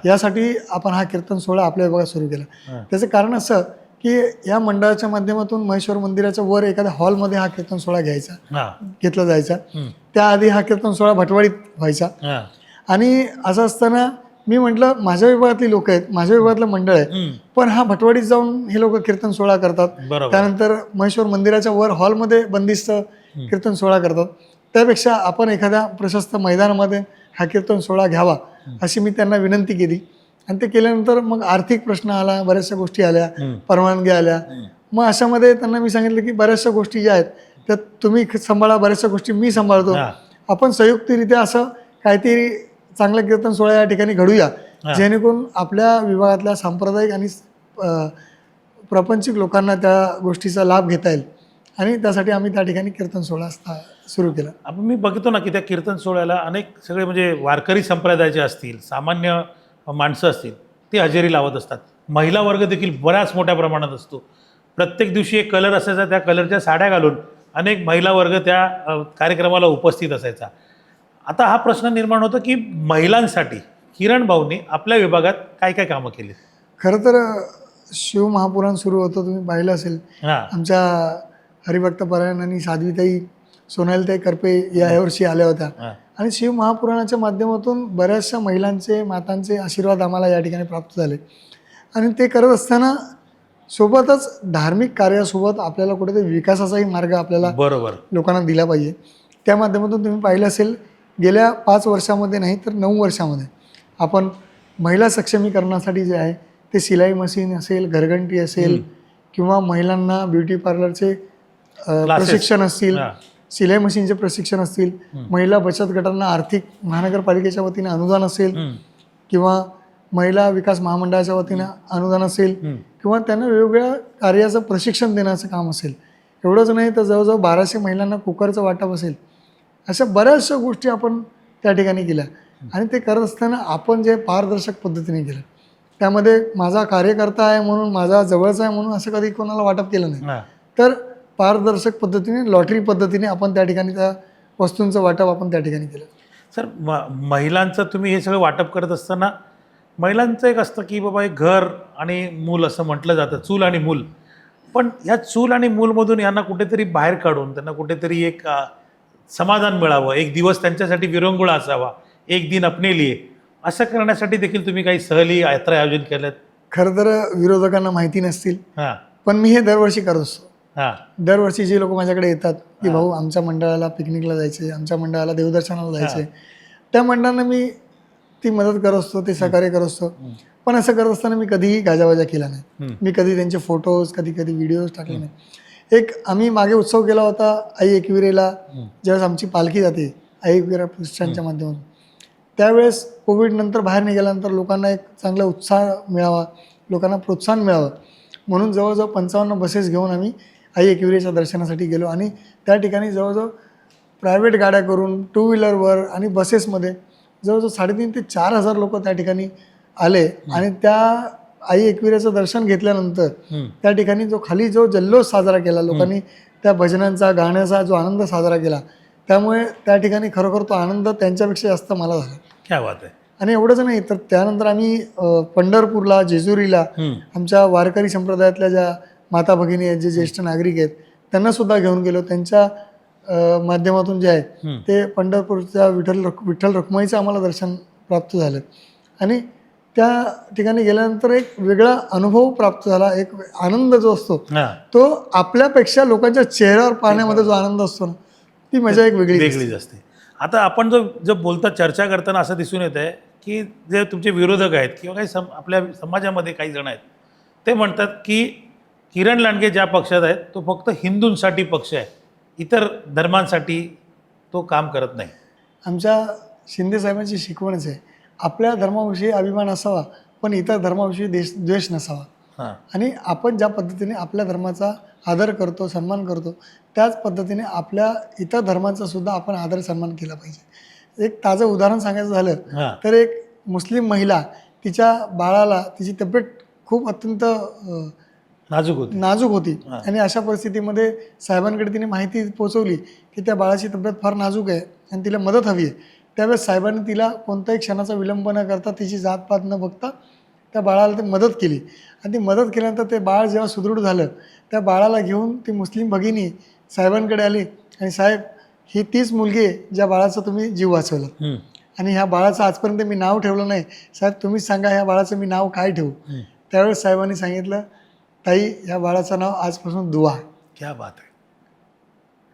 यासाठी आपण हा कीर्तन सोहळा आपल्या विभागात सुरू केला. त्याचं कारण असं की या मंडळाच्या माध्यमातून महेश्वर मंदिराच्या वर एखाद्या हॉलमध्ये हा कीर्तन सोहळा घेतला जायचा. त्याआधी हा कीर्तन सोहळा भटवाडीत व्हायचा. आणि असं असताना मी म्हटलं माझ्या विभागातली लोक आहेत, माझ्या विभागातलं मंडळ आहे, पण हा भटवाडीत जाऊन हे लोक कीर्तन सोहळा करतात, त्यानंतर महेश्वर मंदिराच्या वर हॉलमध्ये बंदिस्त कीर्तन सोहळा करतात, त्यापेक्षा आपण एखाद्या प्रशस्त मैदानामध्ये हा कीर्तन सोहळा घ्यावा अशी मी त्यांना विनंती केली. आणि ते केल्यानंतर मग आर्थिक प्रश्न आला, बऱ्याचशा गोष्टी आल्या, परवानगी आल्या. मग अशामध्ये त्यांना मी सांगितलं की बऱ्याचशा गोष्टी ज्या आहेत त्या तुम्ही सांभाळा, बऱ्याचशा गोष्टी मी सांभाळतो, आपण संयुक्तरित्या असं काहीतरी चांगलं कीर्तन सोहळा या ठिकाणी घडूया जेणेकरून आपल्या विभागातल्या सांप्रदायिक आणि प्रापंचिक लोकांना त्या गोष्टीचा लाभ घेता येईल आणि त्यासाठी आम्ही त्या ठिकाणी कीर्तन सोहळा सुरू केला. आपण मी बघतो ना की त्या कीर्तन सोहळ्याला अनेक सगळे म्हणजे वारकरी संप्रदायाचे असतील, सामान्य माणसं असतील, ते हजेरी लावत असतात. महिला वर्ग देखील बऱ्याच मोठ्या प्रमाणात असतो. प्रत्येक दिवशी एक कलर असायचा, त्या कलरच्या साड्या घालून अनेक महिला वर्ग त्या कार्यक्रमाला उपस्थित असायचा. आता हा प्रश्न निर्माण होतो की महिलांसाठी किरण भाऊंनी आपल्या विभागात काय काय कामं केली? खरं तर शिव महापुराण सुरू होतं, तुम्ही पाहिलं असेल. हां आमच्या हरिभक्त परायण आणि साध्वीताई सोनालीताई करपे यावर्षी आल्या होत्या हां आणि शिव महापुराणाच्या माध्यमातून बऱ्याचशा महिलांचे मातांचे आशीर्वाद आम्हाला या ठिकाणी प्राप्त झाले. आणि ते करत असताना सोबतच धार्मिक कार्यासोबत आपल्याला कुठेतरी विकासाचाही मार्ग आपल्याला बरोबर. लोकांना दिला पाहिजे. त्या माध्यमातून तुम्ही पाहिलं असेल गेल्या 5 वर्षामध्ये नाही तर 9 वर्षामध्ये आपण महिला सक्षमीकरणासाठी जे आहे ते सिलाई मशीन असेल, घरघंटी असेल किंवा महिलांना ब्युटी पार्लरचे प्रशिक्षण असतील, सिलाई मशीनचे प्रशिक्षण असतील, महिला बचत गटांना आर्थिक महानगरपालिकेच्या वतीने अनुदान असेल किंवा महिला विकास महामंडळाच्या वतीने अनुदान असेल किंवा त्यांना वेगवेगळ्या कार्याचं प्रशिक्षण देण्याचं काम असेल. एवढंच नाही तर जवळजवळ 1200 महिलांना कुकरचं वाटप असेल. अशा बऱ्याचशा गोष्टी आपण त्या ठिकाणी केल्या आणि ते करत असताना आपण जे पारदर्शक पद्धतीने केलं, त्यामध्ये माझा कार्यकर्ता आहे म्हणून, माझा जवळचा आहे म्हणून असं कधी कोणाला वाटप केलं नाही. तर पारदर्शक पद्धतीने, लॉटरी पद्धतीने आपण त्या ठिकाणी त्या वस्तूंचं वाटप आपण त्या ठिकाणी केलं. सर, महिलांचं तुम्ही हे सगळं वाटप करत असताना महिलांचं एक असतं की बाबा एक घर आणि मूल असं म्हटलं जातं, चूल आणि मूल. पण ह्या चूल आणि मूलमधून यांना कुठेतरी बाहेर काढून त्यांना कुठेतरी एक समाधान मिळावं, एक दिवस त्यांच्यासाठी विरंगुळा असावा, एक दिन अपने लिए, असं करण्यासाठी देखील तुम्ही काही सहली यात्रा आयोजन केल्यात? खरं तर विरोधकांना माहिती नसतील, हां पण मी हे दरवर्षी करत असतो. हां दरवर्षी जे लोक माझ्याकडे येतात की भाऊ आमच्या मंडळाला पिकनिकला जायचे, आमच्या मंडळाला देवदर्शनाला जायचे, त्या मंडळांना मी ती मदत करत असतो, ते सहकार्य करत असतो. पण असं करत असताना मी कधीही गाजावाजा केला नाही. मी कधी त्यांचे फोटोज, कधी व्हिडिओज टाकले नाही. एक आम्ही मागे उत्सव केला होता आई एकविरेला, ज्यावेळेस आमची पालखी जाते आई एकविरा प्रतिष्ठानच्या माध्यमातून, त्यावेळेस कोविडनंतर बाहेर निघाल्यानंतर लोकांना एक चांगला उत्साह मिळावा, लोकांना प्रोत्साहन मिळावं म्हणून जवळजवळ 55 बसेस घेऊन आम्ही आई एकविरेच्या दर्शनासाठी गेलो आणि त्या ठिकाणी जवळजवळ प्रायव्हेट गाड्या करून, टू व्हीलरवर आणि बसेसमध्ये जवळजवळ 3,500 ते 4,000 लोक त्या ठिकाणी आले. आणि त्या आई एकविरेचं दर्शन घेतल्यानंतर त्या ठिकाणी खाली जो जल्लोष साजरा केला लोकांनी, त्या भजनांचा, गाण्याचा जो आनंद साजरा केला, त्यामुळे त्या ठिकाणी खरोखर तो आनंद त्यांच्यापेक्षा जास्त मला झाला. क्या बात आहे. आणि एवढंच नाही तर त्यानंतर आम्ही पंढरपूरला, जेजुरीला आमच्या वारकरी संप्रदायातल्या ज्या माता भगिनी आहेत, जे ज्येष्ठ नागरिक आहेत, त्यांना सुद्धा घेऊन गेलो. त्यांच्या माध्यमातून जे आहे ते पंढरपूरच्या विठ्ठल रखुमाईचं आम्हाला दर्शन प्राप्त झालं आणि त्या ठिकाणी गेल्यानंतर एक वेगळा अनुभव प्राप्त झाला. एक आनंद जो असतो तो आपल्यापेक्षा लोकांच्या चेहऱ्यावर पाहण्यामध्ये जो आनंद असतो ना, ती मजा एक वेगळीच असते. आता आपण जो बोलता, चर्चा करताना असं दिसून येत आहे की जे तुमचे विरोधक आहेत किंवा काही आपल्या समाजामध्ये काही जण आहेत, ते म्हणतात की किरण लांडगे ज्या पक्षात आहेत तो फक्त हिंदूंसाठी पक्ष आहे, इतर धर्मांसाठी तो काम करत नाही. आमच्या शिंदे साहेबांची शिकवणच आहे, आपल्या धर्माविषयी अभिमान असावा पण इतर धर्माविषयी द्वेष नसावा. आणि आपण ज्या पद्धतीने आपल्या धर्माचा आदर करतो, सन्मान करतो, त्याच पद्धतीने आपल्या इतर धर्माचा सुद्धा आपण आदर सन्मान केला पाहिजे. एक ताजं उदाहरण सांगायचं झालं तर एक मुस्लिम महिला तिच्या बाळाला, तिची तब्येत खूप अत्यंत नाजूक होती आणि अशा परिस्थितीमध्ये साहेबांकडे तिने माहिती पोहोचवली की त्या बाळाची तब्येत फार नाजूक आहे आणि तिला मदत हवी आहे. त्यावेळेस साहेबांनी तिला कोणत्याही क्षणाचा विलंब न करता, तिची जातपात न बघता त्या बाळाला ते मदत केली आणि ती मदत केल्यानंतर ते बाळ जेव्हा सुदृढ झालं, त्या बाळाला घेऊन ती मुस्लिम भगिनी साहेबांकडे आली आणि साहेब, ही तीच मुलगी आहे ज्या बाळाचा तुम्ही जीव वाचवला आणि ह्या बाळाचं आजपर्यंत मी नाव ठेवलं नाही, साहेब तुम्हीच सांगा ह्या बाळाचं मी नाव काय ठेवू. त्यावेळेस साहेबांनी सांगितलं, ताई ह्या बाळाचं नाव आजपासून दुआ. क्या बात आहे.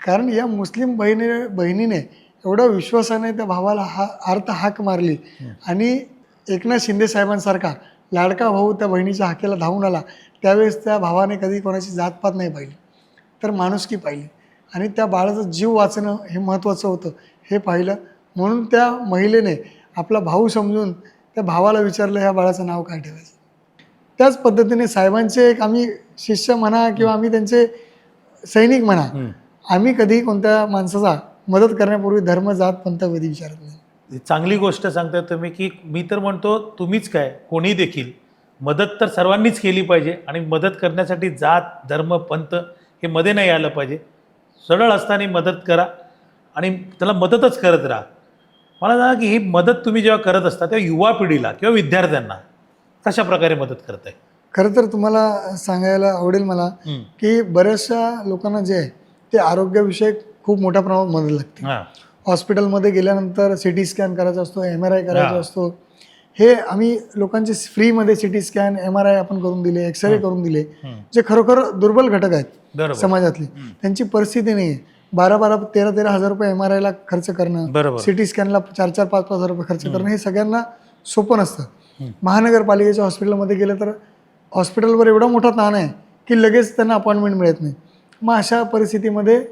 कारण या मुस्लिम बहिणीने एवढ्या विश्वासाने त्या भावाला हाक मारली आणि एकनाथ शिंदे साहेबांसारखा लाडका भाऊ त्या बहिणीच्या हाकेला धावून आला. त्यावेळेस त्या भावाने कधी कोणाची जातपात नाही पाहिली, तर माणुसकी पाहिली आणि त्या बाळाचा जीव वाचणं हे महत्त्वाचं होतं हे पाहिलं. म्हणून त्या महिलेने आपला भाऊ समजून त्या भावाला विचारलं, ह्या बाळाचं नाव काय ठेवायचं. त्याच पद्धतीने साहेबांचे एक आम्ही शिष्य म्हणा किंवा आम्ही त्यांचे सैनिक म्हणा, आम्ही कधी कोणत्या माणसाचा मदत करण्यापूर्वी धर्म जात पंथ कधी विचारत नाही. चांगली गोष्ट सांगता तुम्ही की मी तर म्हणतो तुम्हीच काय कोणी देखील मदत तर सर्वांनीच केली पाहिजे आणि मदत करण्यासाठी जात धर्म पंथ हे मध्ये नाही आलं पाहिजे. सरळ असताना मदत करा आणि त्याला मदतच करत राहा. मला सांगा की ही मदत तुम्ही जेव्हा करत असता तेव्हा युवा पिढीला किंवा विद्यार्थ्यांना कशा प्रकारे मदत करताय? खरं तर तुम्हाला सांगायला आवडेल मला की बऱ्याचशा लोकांना जे आहे ते आरोग्यविषयक खूप मोठ्या प्रमाणात मदत लागते. हां हॉस्पिटलमध्ये गेल्यानंतर CT स्कॅन करायचा असतो, MRI करायचा असतो. हे आम्ही लोकांचे फ्रीमध्ये CT स्कॅन MRI आपण करून दिले, एक्सरे करून दिले, जे खरोखर दुर्बल घटक आहेत बरोबर समाजातली. त्यांची परिस्थिती नाही आहे. 12-12, 13-13 हजार रुपये MRI ला खर्च करणं, बरोबर CT स्कॅनला 4-4, 5-5 हजार रुपये खर्च करणं हे सगळ्यांना सोपं नसतं. महानगरपालिकेच्या हॉस्पिटलमध्ये गेलं तर हॉस्पिटलवर एवढा मोठा ताण आहे की लगेच त्यांना अपॉइंटमेंट मिळत नाही. मग अशा परिस्थितीमध्ये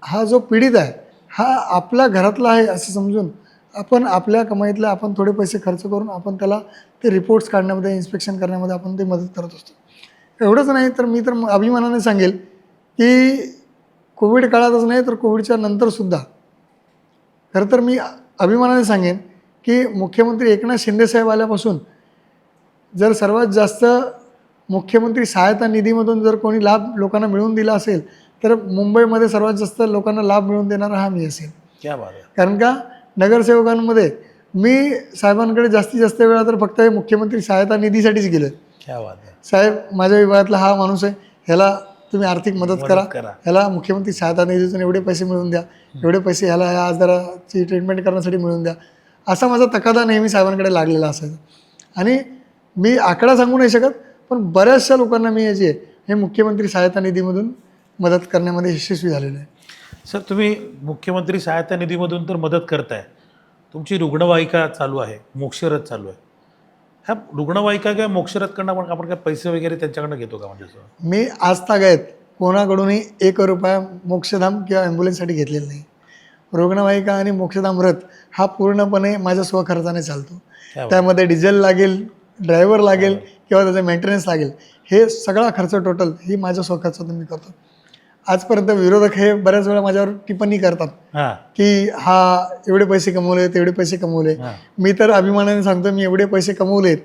हा जो पीडित आहे हा आपल्या घरातला आहे असं समजून आपण आपल्या कमाईतले आपण थोडे पैसे खर्च करून आपण त्याला ते रिपोर्ट्स काढण्यामध्ये, इन्स्पेक्शन करण्यामध्ये आपण ते मदत करत असतो. एवढंच नाही तर मी तर अभिमानाने सांगेल की कोविड काळातच नाही तर कोविडच्या नंतरसुद्धा खरं तर मी अभिमानाने सांगेन की मुख्यमंत्री एकनाथ शिंदेसाहेब आल्यापासून जर सर्वात जास्त मुख्यमंत्री सहायता निधीमधून जर कोणी लाभ लोकांना मिळवून दिला असेल तर मुंबईमध्ये सर्वात जास्त लोकांना लाभ मिळवून देणारा हा मी असेल. क्या बात आहे. कारण का नगरसेवकांमध्ये मी साहेबांकडे जास्तीत जास्त वेळा तर फक्त हे मुख्यमंत्री सहायता निधीसाठीच गेलो. क्या बात आहे. साहेब माझ्या विभागातला हा माणूस आहे, ह्याला तुम्ही आर्थिक मदत करा, ह्याला मुख्यमंत्री सहायता निधीतून एवढे पैसे मिळवून द्या, एवढे पैसे ह्याला ह्या आजाराची ट्रीटमेंट करण्यासाठी मिळवून द्या, असा माझा तकादा नेहमी साहेबांकडे लागलेला असायचा. आणि मी आकडा सांगू नाही शकत पण बऱ्याचशा लोकांना मी याची हे मुख्यमंत्री सहायता निधीमधून मदत करण्यामध्ये यशस्वी झालेलं आहे. सर तुम्ही मुख्यमंत्री सहायता निधीमधून तर मदत करताय, तुमची रुग्णवाहिका चालू आहे, मोक्षरथ चालू आहे. ह्या रुग्णवाहिका किंवा मोक्षरथकडनं आपण काय पैसे वगैरे त्यांच्याकडनं घेतो का? म्हणजे मी आजतागायत कोणाकडूनही 1 रुपया मोक्षधाम किंवा ॲम्ब्युलन्ससाठी घेतलेला नाही. रुग्णवाहिका आणि मोक्षधाम रथ हा पूर्णपणे माझ्या स्वखर्चाने चालतो. त्यामध्ये डिझेल लागेल, ड्रायव्हर लागेल किंवा त्याचा मेंटेनन्स लागेल, हे सगळा खर्च टोटल ही माझ्या स्वखर्चातून मी करतो. आजपर्यंत विरोधक हे बऱ्याच वेळा माझ्यावर टिप्पणी करतात की हा एवढे पैसे कमवले, तेवढे पैसे कमवले. मी तर अभिमानाने सांगतो मी एवढे पैसे कमवलेत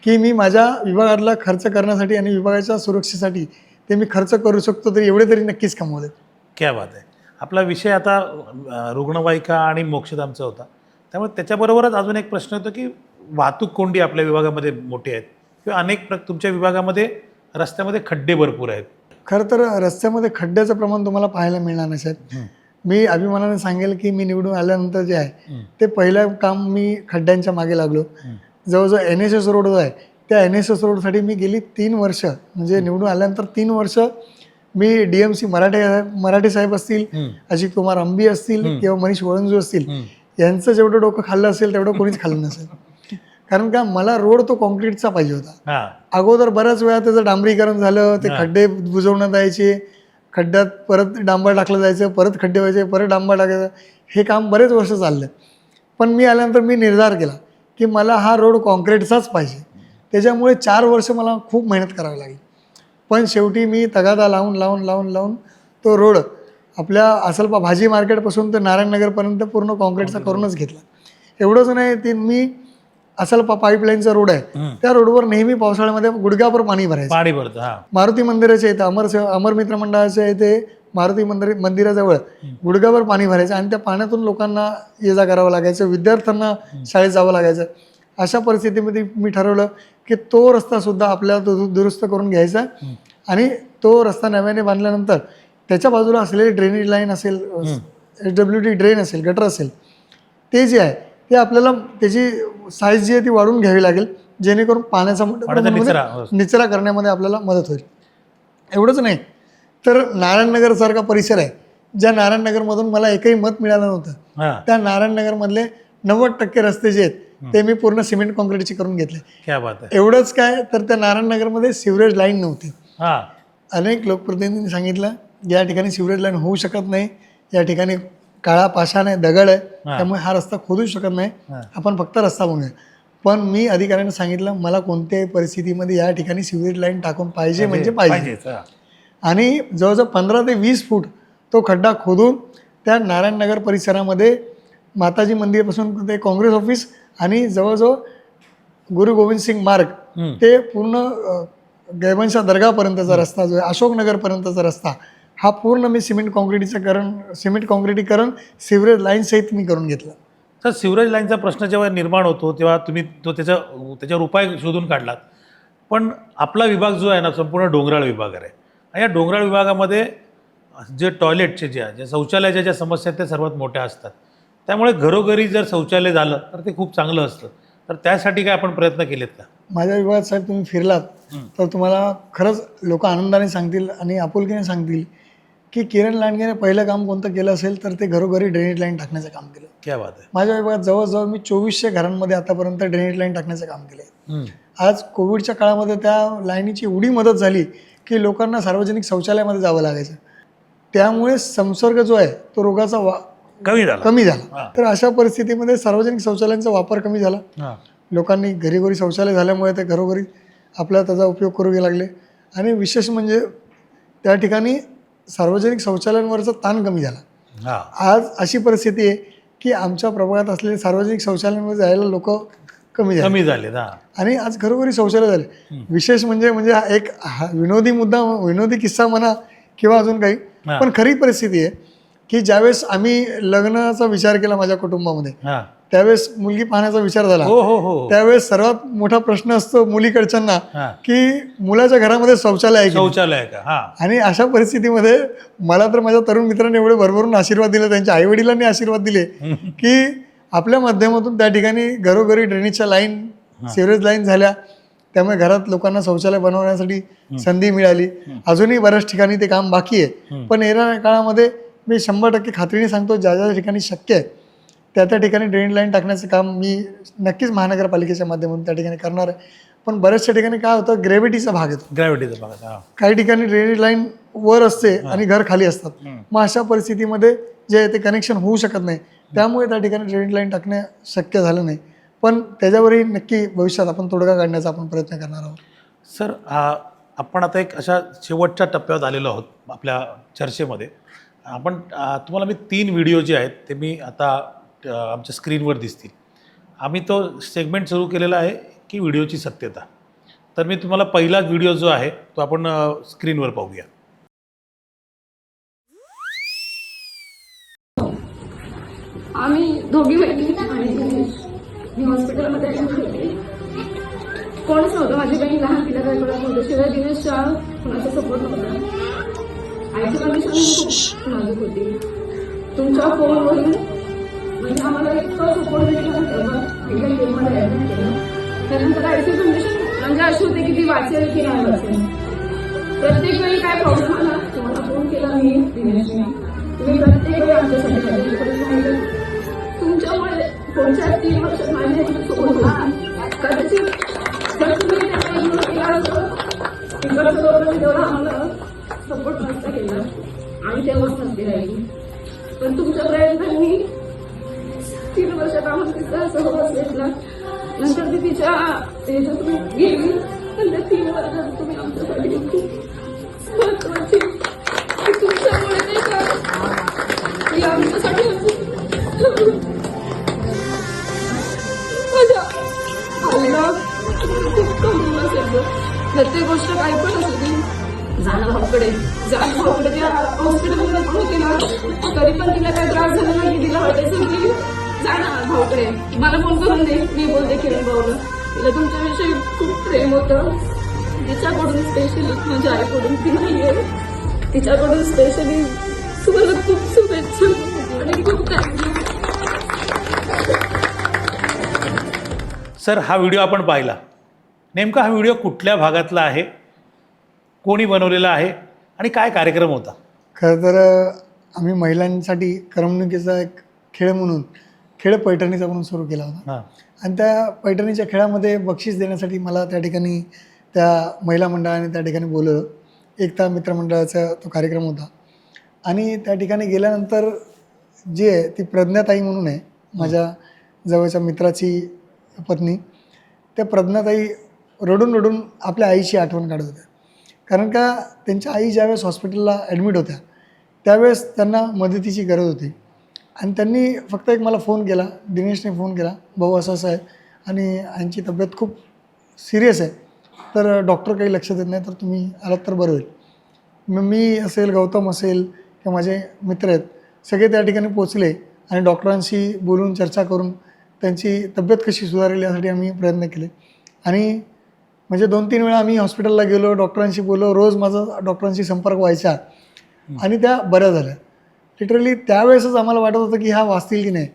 की मी माझ्या विभागातला खर्च करण्यासाठी आणि विभागाच्या सुरक्षेसाठी ते मी खर्च करू शकतो, तरी एवढे तरी नक्कीच कमवलेत. क्या बात आहे. आपला विषय आता रुग्णवाहिका आणि मोक्षधामचा होता, त्यामुळे त्याच्याबरोबरच अजून एक प्रश्न होतो की वाहतूक कोंडी आपल्या विभागामध्ये मोठी आहेत किंवा अनेक तुमच्या विभागामध्ये रस्त्यामध्ये खड्डे भरपूर आहेत. खरं तर रस्त्यामध्ये खड्ड्याचं प्रमाण तुम्हाला पाहायला मिळणार नाही साहेब. मी अभिमानाने सांगेल की मी निवडून आल्यानंतर जे आहे ते पहिलं काम मी खड्ड्यांच्या मागे लागलो. जवळजवळ NSS रोड जो आहे त्या NSS रोडसाठी मी गेली 3 वर्ष म्हणजे निवडून आल्यानंतर 3 वर्ष मी DMC मराठे साहेब असतील, अजित कुमार अंबी असतील किंवा मनीष वळंजू असतील, यांचं जेवढं डोकं खाल्लं असेल तेवढं कोणीच खाल्लं नसेल. कारण का मला रोड तो कॉन्क्रीटचा पाहिजे होता. अगोदर बऱ्याच वेळा त्याचं डांबरीकरण झालं, ते खड्डे बुजवण्यात यायचे, खड्ड्यात परत डांबर टाकलं जायचं, परत खड्डे व्हायचे, परत डांबर टाकायचं, हे काम बरेच वर्ष चाललं. पण मी आल्यानंतर मी निर्धार केला की मला हा रोड कॉन्क्रीटचाच पाहिजे. त्याच्यामुळे 4 वर्ष मला खूप मेहनत करावी लागली. पण शेवटी मी तगादा लावून तो रोड आपल्या असलपा भाजी मार्केटपासून तर नारायणनगरपर्यंत पूर्ण कॉन्क्रीटचा करूनच घेतला. एवढंच नाही, ते मी असलपा पाईपलाईनचा रोड आहे त्या रोडवर नेहमी पावसाळ्यामध्ये गुडघ्यावर पाणी भरायचं. मारुती मंदिराच्या इथं अमर मित्र मंडळाच्या इथे मारुती मंदिराजवळ गुडघ्यावर पाणी भरायचं आणि त्या पाण्यातून लोकांना ये जा करावं लागायचं, विद्यार्थ्यांना शाळेत जावं लागायचं. अशा परिस्थितीमध्ये मी ठरवलं की तो रस्तासुद्धा आपल्याला दुरुस्त करून घ्यायचा आणि तो रस्ता नव्याने बांधल्यानंतर त्याच्या बाजूला असलेली ड्रेनेज लाईन असेल, SWD ड्रेन असेल, गटर असेल, ते जे आहे ते आपल्याला त्याची साईज जी आहे ती वाढवून घ्यावी लागेल जेणेकरून पाण्याचा निचरा करण्यामध्ये आपल्याला मदत होईल. एवढंच नाही तर नारायणनगरसारखा परिसर आहे ज्या नारायणनगरमधून मला एकही मत मिळालं नव्हतं, त्या नारायणनगरमधले 90% रस्ते जे आहेत ते मी पूर्ण सिमेंट कॉन्क्रीटचे करून घेतले. एवढंच काय तर त्या नारायणनगरमध्ये सिवरेज लाईन नव्हती. अनेक लोकप्रतिनिधींनी सांगितलं या ठिकाणी सिवरेज लाईन होऊ शकत नाही, या ठिकाणी काळा पाषाण आहे, दगड आहे, त्यामुळे हा रस्ता खोदू शकत नाही, आपण फक्त रस्ता बनवूया. पण मी अधिकाऱ्यांना सांगितलं मला कोणत्याही परिस्थितीमध्ये या ठिकाणी सिवेज लाईन टाकून पाहिजे म्हणजे पाहिजे. पाहिजेच, हा. आणि जवळजवळ 15 ते 20 फूट तो खड्डा खोदून त्या नारायणनगर परिसरामध्ये माताजी मंदिरपासून ते काँग्रेस ऑफिस आणि जवळजवळ गुरु गोविंद सिंग मार्ग ते पूर्ण गैबनशाह दर्गापर्यंतचा रस्ता जो आहे, अशोकनगरपर्यंतचा रस्ता, हा पूर्ण मी सिमेंट काँक्रिटीकरण सिवरेज लाईन सहित मी करून घेतलं. तर सिवरेज लाईनचा प्रश्न जेव्हा निर्माण होतो तेव्हा तुम्ही त्याच्यावर उपाय शोधून काढलात. पण आपला विभाग जो आहे ना संपूर्ण डोंगराळ विभाग आहे. आणि या डोंगराळ विभागामध्ये जे टॉयलेटचे ज्या शौचालयाच्या ज्या समस्या आहेत त्या सर्वात मोठ्या असतात. त्यामुळे घरोघरी जर शौचालय झालं तर ते खूप चांगलं असतं. तर त्यासाठी काय आपण प्रयत्न केलेत का? माझ्या विभागात साहेब तुम्ही फिरलात तर तुम्हाला खरंच लोक आनंदाने सांगतील आणि आपुलकीने सांगतील की किरण लांडगेने पहिलं काम कोणतं केलं असेल तर ते घरोघरी ड्रेनेज लाईन टाकण्याचं काम केलं. क्या बात आहे. माझ्या विभागात जवळजवळ मी 2400 घरांमध्ये आतापर्यंत ड्रेनेज लाईन टाकण्याचं काम केलं. आज कोविडच्या काळामध्ये त्या लाईनीची एवढी मदत झाली की लोकांना सार्वजनिक शौचालयामध्ये जावं लागायचं. त्यामुळे संसर्ग जो आहे तो रोगाचा कमी झाला. तर अशा परिस्थितीमध्ये सार्वजनिक शौचालयांचा वापर कमी झाला. लोकांनी घरी शौचालय झाल्यामुळे ते घरोघरी आपल्याला त्याचा उपयोग करू लागले. आणि विशेष म्हणजे त्या ठिकाणी सार्वजनिक शौचालयांवरचा ताण कमी झाला. आज अशी परिस्थिती आहे की आमच्या प्रभागात असलेले सार्वजनिक शौचालयांमध्ये जायला लोक कमी झाले आणि आज घरोघरी शौचालय झाले. विशेष म्हणजे हा एक विनोदी किस्सा म्हणा किंवा अजून काही, पण खरी परिस्थिती आहे की ज्यावेळेस आम्ही लग्नाचा विचार केला माझ्या कुटुंबामध्ये, त्यावेळेस मुलगी पाहण्याचा विचार झाला. त्यावेळेस सर्वात मोठा प्रश्न असतो मुलीकडच्यांना की मुलाच्या घरामध्ये शौचालय आहे का. आणि अशा परिस्थितीमध्ये मला तर माझ्या तरुण मित्रांनी एवढे भरभरून आशीर्वाद दिले, त्यांच्या आई वडिलांनी आशीर्वाद दिले की आपल्या माध्यमातून त्या ठिकाणी घरोघरी ड्रेनेजच्या लाईन, सिवरेज लाईन झाल्या. त्यामुळे घरात लोकांना शौचालय बनवण्यासाठी संधी मिळाली. अजूनही बऱ्याच ठिकाणी ते काम बाकी आहे, पण येणाऱ्या काळामध्ये मी 100% खात्रीने सांगतो ज्या ठिकाणी शक्य आहे त्या ठिकाणी ड्रेनेज लाईन टाकण्याचं काम मी नक्कीच महानगरपालिकेच्या माध्यमातून त्या ठिकाणी करणार आहे. पण बऱ्याचशा ठिकाणी काय होतं, ग्रॅव्हिटीचा भाग येतो. काही ठिकाणी ड्रेनेज लाईन वर असते आणि घर खाली असतात. मग अशा परिस्थितीमध्ये जे ते कनेक्शन होऊ शकत नाही, त्यामुळे त्या ठिकाणी ड्रेनेज लाईन टाकणे शक्य झालं नाही. पण त्याच्यावरही नक्की भविष्यात आपण तोडगा काढण्याचा आपण प्रयत्न करणार आहोत. सर, आपण आता एक अशा शेवटच्या टप्प्यावर आलेलो आहोत आपल्या चर्चेमध्ये. तुम्हाला मी 3 व्हिडिओ जे आहेत ते मी आता आमच्या स्क्रीनवर दिसतील. आम्ही तो सेगमेंट सुरू केलेला आहे की व्हिडिओची सत्यता. तर मी तुम्हाला पहिला व्हिडिओ जो आहे तो आपण स्क्रीनवर पाहूया. आम्ही दोघी बहिणी आणि मी हॉस्पिटलमध्ये होते. कोणच नव्हतं, माझी बहीण लहान, तिला काय कळत नव्हतं. शिवाय दिनेशच्या कोणाचा सपोर्ट नव्हता. आईची कंडिशन खूप नाजूक होती. तुमच्या फोनवरून म्हणजे आम्हाला इतकं सपोर्ट भेटला एकदा गेममध्ये ॲडमिट केलं. त्यानंतर आईची कंडिशन म्हणजे अशी होती की ती वाचेल की नाही वाचेल. प्रत्येक वेळी काय प्रॉब्लेम आला तुम्हाला फोन केला मी दिनेशने, तुम्ही प्रत्येक वेळी आमच्यासाठी सांगितलं. तुमच्यामुळे पुढच्या 3 वर्षात माझी सोबत कदाचित जर तुम्ही त्यांना इग्नोर केला असं तिकडचं लोकांनी तेवढा आम्हाला सपोर्ट नसता केला आणि तेव्हाच नसते राहिली. पण तुमच्या प्रयत्नांनी 3 वर्षात आम्हाला तिचा सहवास भेटला. नंतर ती तिच्या याच्यातून गेली. पण त्या 3 वर्षात तुम्ही आमच्यासाठी खूप महत्वाची तुमच्यामुळे नाही का आमच्यासाठी माझ्या आईला खूप कमी असायचं. प्रत्येक गोष्ट काही पण असते जाणं भाऊकडे त्या हॉस्पिटलमध्ये होते ना, तरी पण तिला काही त्रास झाला नाही की तिला वाटायचं की जाणं भाऊकडे, मला फोन करून दे, मी बोलते किरण भाऊला. तिला तुमच्याविषयी खूप प्रेम होतं. तिच्याकडून स्पेशली माझ्या आईकडून ती नाही आहे, तिच्याकडून स्पेशली तुम्हाला खूप शुभेच्छा आणि खूप थँक्यू. सर, हा व्हिडिओ आपण पाहिला. नेमका हा व्हिडिओ कुठल्या भागातला आहे, कोणी बनवलेला आहे आणि काय कार्यक्रम होता? खरं तर आम्ही महिलांसाठी करमणुकीचा एक खेळ म्हणून खेळ पैठणीचा म्हणून सुरू केला होता. आणि त्या पैठणीच्या खेळामध्ये बक्षीस देण्यासाठी मला त्या ठिकाणी त्या महिला मंडळाने त्या ठिकाणी बोलवलं. एकता मित्रमंडळाचा तो कार्यक्रम होता. आणि त्या ठिकाणी गेल्यानंतर जी आहे ती प्रज्ञाताई म्हणून आहे, माझ्या जवळच्या मित्राची पत्नी. त्या प्रज्ञाताई रडून रडून आपल्या आईची आठवण काढत होत्या. कारण का त्यांच्या आई ज्यावेळेस हॉस्पिटलला ॲडमिट होत्या त्यावेळेस त्यांना मदतीची गरज होती आणि त्यांनी फक्त एक मला फोन केला, दिनेशने फोन केला, भाऊ असं असं आहे आणि यांची तब्येत खूप सिरियस आहे, तर डॉक्टर काही लक्ष देत नाही, तर तुम्ही आलात तर बरं होईल. मग मी असेल, गौतम असेल किंवा माझे मित्र आहेत सगळे त्या ठिकाणी पोचले आणि डॉक्टरांशी बोलून चर्चा करून त्यांची तब्येत कशी सुधारेल यासाठी आम्ही प्रयत्न केले. आणि म्हणजे 2-3 वेळा आम्ही हॉस्पिटलला गेलो, डॉक्टरांशी बोललो, रोज माझा डॉक्टरांशी संपर्क व्हायचा आणि त्या बऱ्या झाल्या. लिटरली त्यावेळेसच आम्हाला वाटत होतं की ह्या वाचतील की नाही,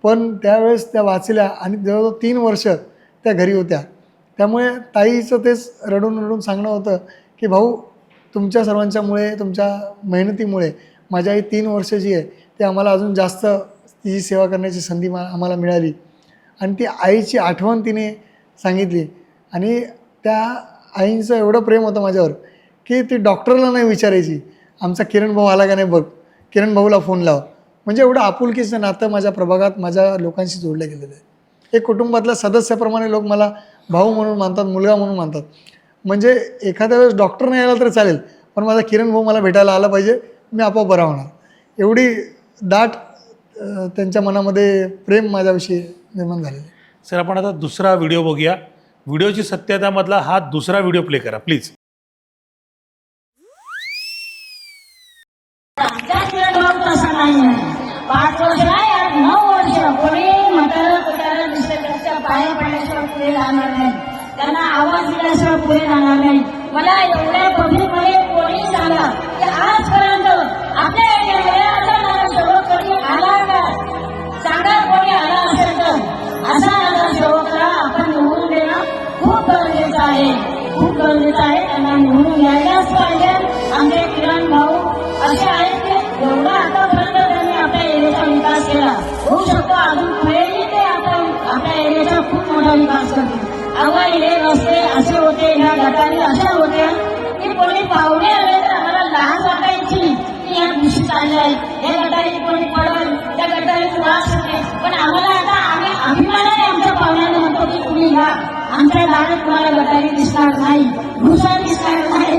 पण त्यावेळेस त्या वाचल्या आणि जवळजवळ 3 वर्ष त्या घरी होत्या. त्यामुळे ताईचं तेच रडून रडून सांगणं होतं की भाऊ तुमच्या सर्वांच्यामुळे, तुमच्या मेहनतीमुळे माझी आई 3 वर्ष जी आहे ते आम्हाला अजून जास्त तिची सेवा करण्याची संधी आम्हाला मिळाली. आणि ती आईची आठवण तिने सांगितली आणि त्या आईंचं एवढं प्रेम होतं माझ्यावर की ती डॉक्टरला नाही विचारायची, आमचा किरण भाऊ आला का नाही बघ, किरण भाऊला फोन लाव. म्हणजे एवढं आपुलकीचं नातं माझ्या प्रभागात माझ्या लोकांशी जोडलं गेलेलं आहे. एक कुटुंबातल्या सदस्याप्रमाणे लोक मला भाऊ म्हणून मानतात, मुलगा म्हणून मानतात. म्हणजे एखाद्या वेळेस डॉक्टर नाही आला तर चालेल, पण माझा किरण भाऊ मला भेटायला आला पाहिजे, मी आपोआप बरा होणार. एवढी दाट त्यांच्या मनामध्ये प्रेम माझ्याविषयी निर्माण झालेलं आहे. सर, आपण आता दुसरा व्हिडिओ बघूया. व्हिडिओची सत्यतामधला हा दुसरा व्हिडिओ प्ले करा प्लीज. तसा नाही आहे. 5 वर्ष आहे, 8, 9 वर्ष कोणी म्हातारा कुटारा दुसऱ्याच्या पाया पडल्याशिवाय पुढे जाणार नाही, त्यांना आवाज दिल्याशिवाय पुढे जाणार नाही. मला एवढ्या पब्लिकमध्ये कोणी सांगा की आजपर्यंत आपल्या एरियामध्ये असा नगरसेवक कधी आला का? सांगा, कोणी आला असेल तर असा नगरसेवकला आपण निवडून देणं खूप गरजेचं आहे, खूप गरजेचं आहे. त्यांना निवडून यायलाच पाहिजे. आमचे किरण भाऊ असे आहेत की एवढा आतापर्यंत त्यांनी आपल्या एरियाचा विकास केला, होऊ शकतो अजून पुढेही ते आपल्या एरियाचा खूप मोठा विकास करतील. अवैध रस्ते असे होते, ह्या गटारी अशा होत्या की कोणी पाहुणे आले तर आम्हाला लहान वाटायची की या दिवशी चालले आहेत, या गटारीत कोणी पडल, त्या गटारीत वास होते. पण आम्हाला आता आम्ही अभिमानाने आमच्या पाहुण्यांना म्हणतो की तुम्ही या आमच्या दारात तुम्हाला गटारी दिसणार नाही, भुसा दिसणार नाही,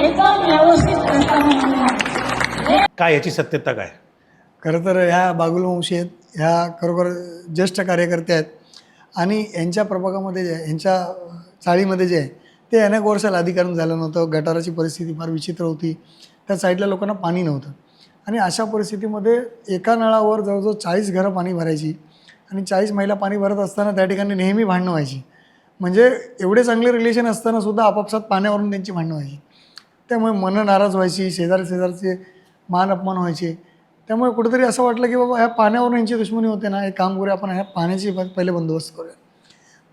एकदम व्यवस्थित रस्ता. काय याची सत्यता काय? खरं तर ह्या बागुलवंशी आहेत, ह्या खरोखर ज्येष्ठ कार्यकर्ते आहेत आणि यांच्या प्रभागामध्ये जे आहे, यांच्या चाळीमध्ये जे आहे ते अनेक वर्ष लादीकरण झालं नव्हतं. गटाराची परिस्थिती फार विचित्र होती, त्या साईडला लोकांना पाणी नव्हतं आणि अशा परिस्थितीमध्ये एका नळावर जवळजवळ 40 घरं पाणी भरायची आणि 40 महिला पाणी भरत असताना त्या ठिकाणी नेहमी भांडणं व्हायची. म्हणजे एवढे चांगले रिलेशन असतानासुद्धा आपापसात पाण्यावरून त्यांची भांडणं व्हायची. त्यामुळे मनं नाराज व्हायची, शेजारचे मान अपमान व्हायचे. त्यामुळे कुठेतरी असं वाटलं की बाबा ह्या पाण्यावरून यांची दुश्मनी होते ना, एक काम करूया आपण, ह्या पाण्याची पहिले बंदोबस्त करूया.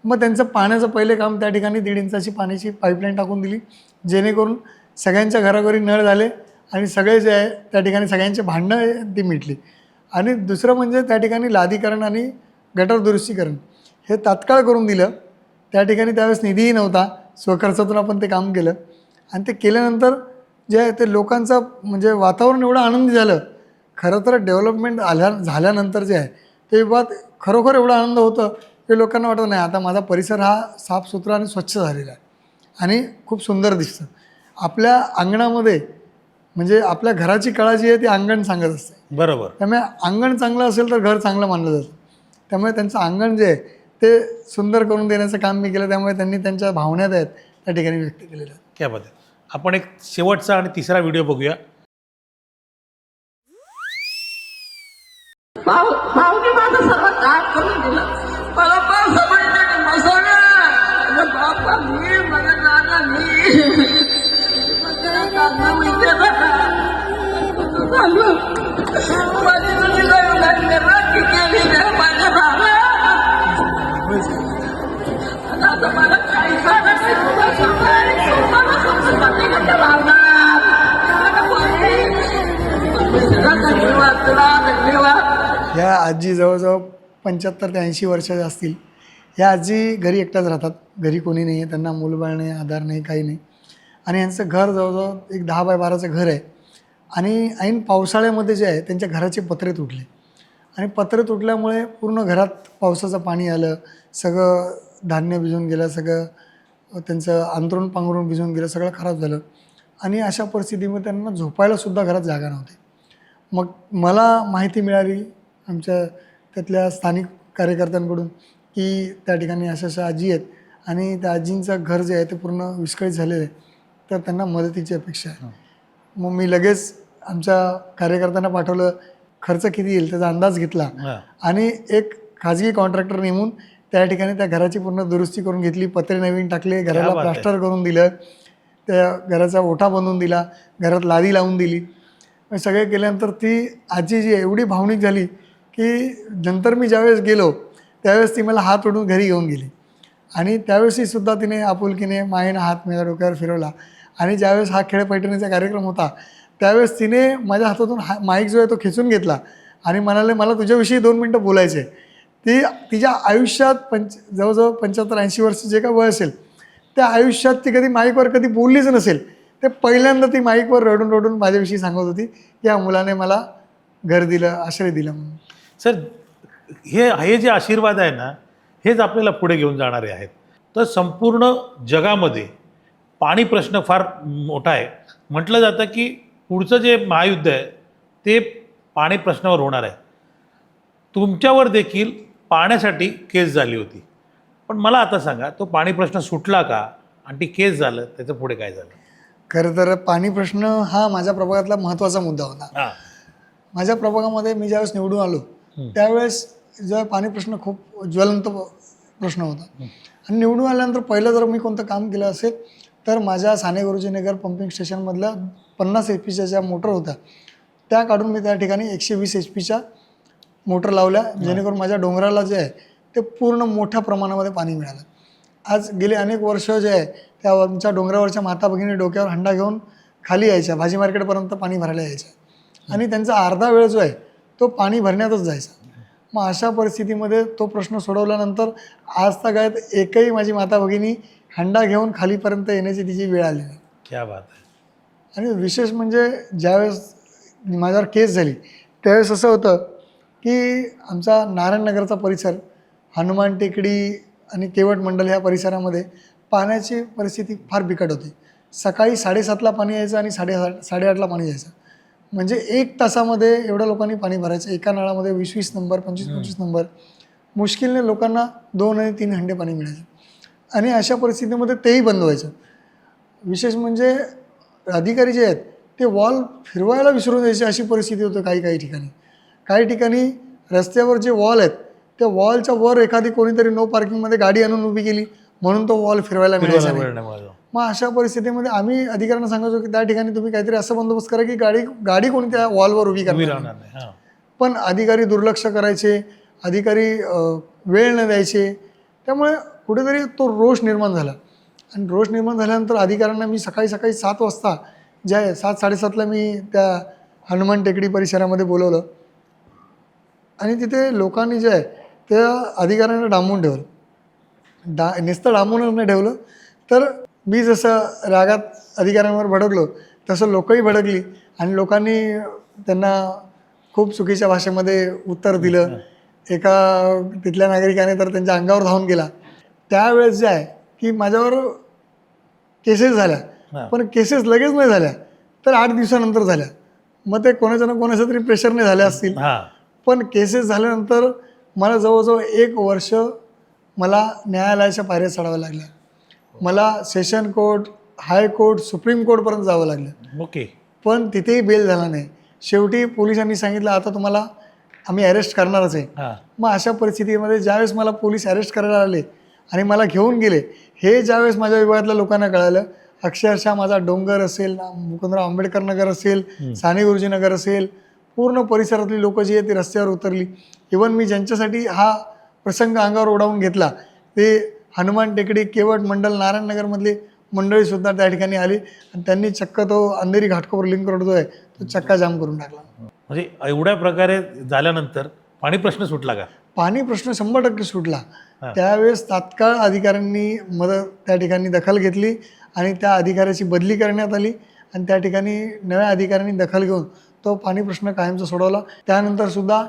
मग त्यांचं पाण्याचं पहिले काम त्या ठिकाणी 1.5 इंचाची पाण्याची पाईपलाईन टाकून दिली, जेणेकरून सगळ्यांच्या घराघरी नळ झाले आणि सगळे जे आहे त्या ठिकाणी सगळ्यांचे भांडणं ती मिटली. आणि दुसरं म्हणजे त्या ठिकाणी लादीकरण आणि गटर दुरुस्तीकरण हे तात्काळ करून दिलं. त्या ठिकाणी त्यावेळेस निधीही नव्हता, स्वखर्चातून आपण ते काम केलं आणि ते केल्यानंतर जे आहे ते लोकांचं म्हणजे वातावरण एवढं आनंदी झालं. खरं तर डेव्हलपमेंट झाल्यानंतर जे आहे ते बात खरोखर एवढा आनंद होतं की लोकांना वाटत नाही आता माझा परिसर हा साफसुथरा आणि स्वच्छ झालेला आहे आणि खूप सुंदर दिसतं. आपल्या अंगणामध्ये म्हणजे आपल्या घराची कळा जी आहे ती अंगण सांगत असते. बरोबर. त्यामुळे अंगण चांगलं असेल तर घर चांगलं मानलं जातं. त्यामुळे त्यांचं अंगण जे आहे ते सुंदर करून देण्याचं काम मी केलं. त्यामुळे त्यांनी त्यांच्या भावना आहेत त्या ठिकाणी व्यक्त केलेल्या आहेत. त्याबद्दल आपण एक शेवटचा आणि तिसरा व्हिडिओ बघूया. भाऊने माझं सर्व काम करून दिलं. मला पण समजलं बसवलं बाप्पा, मी मला नाना माझी माझ्या भावा आता मला काही धन्यवाद. ह्या आजी जवळजवळ 75 ते 80 वर्षाच्या असतील. ह्या आजी घरी एकट्याच राहतात, घरी कोणी नाही आहे, त्यांना मूलबाळ नाही, आधार नाही, काही नाही. आणि यांचं घर जवळजवळ एक 10 बाय 12चं घर आहे. आणि ऐन पावसाळ्यामध्ये जे आहे त्यांच्या घराचे पत्रे तुटले आणि पत्रे तुटल्यामुळे पूर्ण घरात पावसाचं पाणी आलं, सगळं धान्य भिजून गेलं, सगळं त्यांचं अंथरूण पांघरूण भिजून गेलं, सगळं खराब झालं. आणि अशा परिस्थितीमध्ये त्यांना झोपायलासुद्धा घरात जागा नव्हती. मग मला माहिती मिळाली आमच्या त्यातल्या स्थानिक कार्यकर्त्यांकडून की त्या ठिकाणी अशा आजी आहेत आणि त्या आजींचं घर जे आहे ते पूर्ण विस्कळीत झालेलं आहे, तर त्यांना मदतीची अपेक्षा आहे. मग मी लगेच आमच्या कार्यकर्त्यांना पाठवलं, खर्च किती येईल त्याचा अंदाज घेतला आणि एक खाजगी कॉन्ट्रॅक्टर नेमून त्या ठिकाणी त्या घराची पूर्ण दुरुस्ती करून घेतली. पत्रे नवीन टाकले, घराला प्लास्टर करून दिलं, त्या घराचा ओठा बांधून दिला, घरात लादी लावून दिली. सगळे केल्यानंतर ती आजी जी एवढी भावनिक झाली की नंतर मी ज्यावेळेस गेलो त्यावेळेस ती मला हात ओढून घरी घेऊन गेली आणि त्यावेळेसही सुद्धा तिने आपुलकीने मायेनं हात माझ्या डोक्यावर फिरवला. आणि ज्यावेळेस हा खेळ पैठणीचा कार्यक्रम होता त्यावेळेस तिने माझ्या हातातून माईक जो आहे तो खेचून घेतला आणि म्हणाले, मला तुझ्याविषयी 2 मिनटं बोलायचे. ती तिच्या आयुष्यात जवळजवळ 75-80 वर्ष जे काय वय असेल त्या आयुष्यात ती कधी माईकवर कधी बोललीच नसेल. ते पहिल्यांदा ती माईकवर रडून रडून माझ्याविषयी सांगत होती की या मुलाने मला घर दिलं, आश्रय दिलं म्हणून. सर, हे जे आशीर्वाद आहे ना, हेच आपल्याला पुढे घेऊन जाणारे आहेत. तर संपूर्ण जगामध्ये पाणी प्रश्न फार मोठा आहे. म्हटलं जातं की पुढचं जे महायुद्ध आहे ते पाणी प्रश्नावर होणार आहे. तुमच्यावर देखील पाण्यासाठी केस झाली होती, पण मला आता सांगा, तो पाणी प्रश्न सुटला का आणि ती केस झालं त्याचं पुढे काय झालं? खरं तर पाणी प्रश्न हा माझ्या प्रभागातला महत्त्वाचा मुद्दा होता. माझ्या प्रभागामध्ये मी ज्यावेळेस निवडून आलो त्यावेळेस जेव्हा पाणी प्रश्न खूप ज्वलंत प्रश्न होता आणि निवडून आल्यानंतर पहिलं जर मी कोणतं काम केलं असेल तर माझ्या साने गुरुजीनगर पंपिंग स्टेशनमधल्या 50 HP ज्या मोटर होत्या त्या काढून मी त्या ठिकाणी 120 HP मोटर लावल्या, जेणेकरून माझ्या डोंगराला जे आहे ते पूर्ण मोठ्या प्रमाणामध्ये पाणी मिळालं. आज गेले अनेक वर्ष जे आहे त्या आमच्या डोंगरावरच्या माता भगिनी डोक्यावर हंडा घेऊन खाली यायच्या, भाजी मार्केटपर्यंत पाणी भरायला यायच्या आणि त्यांचा अर्धा वेळ जो आहे तो पाणी भरण्यातच जायचा. मग अशा परिस्थितीमध्ये तो प्रश्न सोडवल्यानंतर आज तागायत एकही माझी माता भगिनी हंडा घेऊन खालीपर्यंत येण्याची तिची वेळ आली नाही. क्या बात आहे. आणि विशेष म्हणजे ज्यावेळेस माझ्यावर केस झाली त्यावेळेस असं होतं की आमचा नारायणनगरचा परिसर, हनुमान टेकडी आणि केवट मंडल ह्या परिसरामध्ये पाण्याची परिस्थिती फार बिकट होती. सकाळी 7:30ला पाणी यायचं आणि 8:30ला पाणी यायचं. म्हणजे 1 तासामध्ये एवढ्या लोकांनी पाणी भरायचं. एका नळामध्ये 20-20 नंबर, 25-25 नंबर, मुश्किलने लोकांना 2 आणि 3 हंडे पाणी मिळायचे. आणि अशा परिस्थितीमध्ये तेही बंद व्हायचं. विशेष म्हणजे अधिकारी जे आहेत ते वॉल फिरवायला विसरून द्यायचे अशी परिस्थिती होती काही ठिकाणी. काही ठिकाणी रस्त्यावर जे वॉल आहेत त्या वॉलच्या वर एखादी कोणीतरी नो पार्किंगमध्ये गाडी आणून उभी केली म्हणून तो वॉल फिरवायला मिळायचा नाही. मग अशा परिस्थितीमध्ये आम्ही अधिकाऱ्यांना सांगायचो की त्या ठिकाणी तुम्ही काहीतरी असं बंदोबस्त करा की गाडी कोणी त्या वॉलवर उभी करणार नाही. पण अधिकारी दुर्लक्ष करायचे, अधिकारी वेळ न द्यायचे. त्यामुळे कुठेतरी तो रोष निर्माण झाला आणि रोष निर्माण झाल्यानंतर अधिकाऱ्यांना मी सकाळी 7 वाजता जे आहे 7-7:30ला मी त्या हनुमान टेकडी परिसरामध्ये बोलवलं आणि तिथे लोकांनी जे आहे त्या अधिकाऱ्यांना डांबून ठेवलं. नुसतं डांबूनच नाही ठेवलं तर मी जसं रागात अधिकाऱ्यांवर भडकलो तसं लोकही भडकली आणि लोकांनी त्यांना खूप चुकीच्या भाषेमध्ये उत्तर दिलं. एका तिथल्या नागरिकाने तर त्यांच्या अंगावर धावून गेला. त्यावेळेस जे आहे की माझ्यावर केसेस झाल्या, पण केसेस लगेच नाही झाल्या तर 8 दिवसानंतर झाल्या. मग ते कोणाच्या ना कोणाच्या तरी प्रेशरने झाल्या असतील. पण केसेस झाल्यानंतर मला जवळजवळ 1 वर्ष मला न्यायालयाच्या पायऱ्या चढाव्या लागल्या. मला सेशन कोर्ट, हायकोर्ट, सुप्रीम कोर्टपर्यंत जावं लागलं. ओके. पण तिथेही बेल झाला नाही. शेवटी पोलिसांनी सांगितलं आता तुम्हाला आम्ही अरेस्ट करणारच आहे. मग अशा परिस्थितीमध्ये ज्यावेळेस मला पोलीस अरेस्ट करायला आले आणि मला घेऊन गेले, हे ज्यावेळेस माझ्या विभागातल्या लोकांना कळालं, अक्षरशः माझा डोंगर असेल, मुकुंदराव आंबेडकर नगर असेल, साने गुरुजी नगर असेल, पूर्ण परिसरातली लोकं जी आहेत ती रस्त्यावर उतरली. इवन मी ज्यांच्यासाठी हा प्रसंग अंगावर ओढावून घेतला ते हनुमान टेकडी, केवट मंडल, नारायणनगरमधली मंडळीसुद्धा त्या ठिकाणी आली आणि त्यांनी चक्क तो अंधेरी घाटकोपर लिंक रोड जो आहे तो चक्का जाम करून टाकला. म्हणजे एवढ्या प्रकारे झाल्यानंतर पाणी प्रश्न सुटला का? पाणी प्रश्न 100% सुटला. त्यावेळेस तात्काळ अधिकाऱ्यांनी त्या ठिकाणी दखल घेतली आणि त्या अधिकाऱ्याची बदली करण्यात आली आणि त्या ठिकाणी नव्या अधिकाऱ्यांनी दखल घेऊन तो पाणी प्रश्न कायमचा सोडवला. त्यानंतर सुद्धा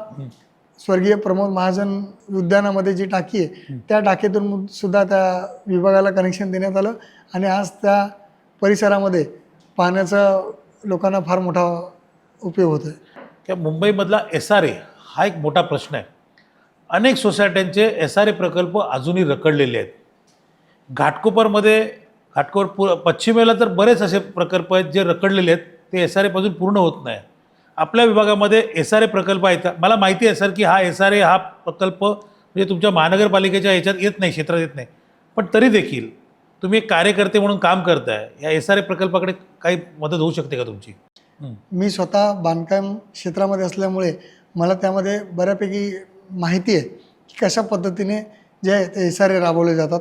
स्वर्गीय प्रमोद महाजन उद्यानामध्ये जी टाकी आहे त्या टाकीतून सुद्धा त्या विभागाला कनेक्शन देण्यात आलं आणि आज त्या परिसरामध्ये पाण्याचा लोकांना फार मोठा उपयोग होतो आहे. की मुंबईमधला SRA हा एक मोठा प्रश्न आहे. अनेक सोसायट्यांचे SRA प्रकल्प अजूनही रखडलेले आहेत. घाटकोपर पश्चिमेला तर बरेच असे प्रकल्प आहेत जे रखडलेले आहेत, ते SRA पासून पूर्ण होत नाही. आपल्या विभागामध्ये SRA प्रकल्प आहेत. मला माहिती आहे सर की हा SRA हा प्रकल्प म्हणजे तुमच्या महानगरपालिकेच्या ह्याच्यात येत नाही, क्षेत्रात येत नाही, पण तरी देखील तुम्ही एक कार्यकर्ते म्हणून काम करताय. या SRA प्रकल्पाकडे काही मदत होऊ शकते का तुमची? मी स्वतः बांधकाम क्षेत्रामध्ये असल्यामुळे मला त्यामध्ये बऱ्यापैकी माहिती आहे की कशा पद्धतीने जे आहे ते SRA राबवले जातात.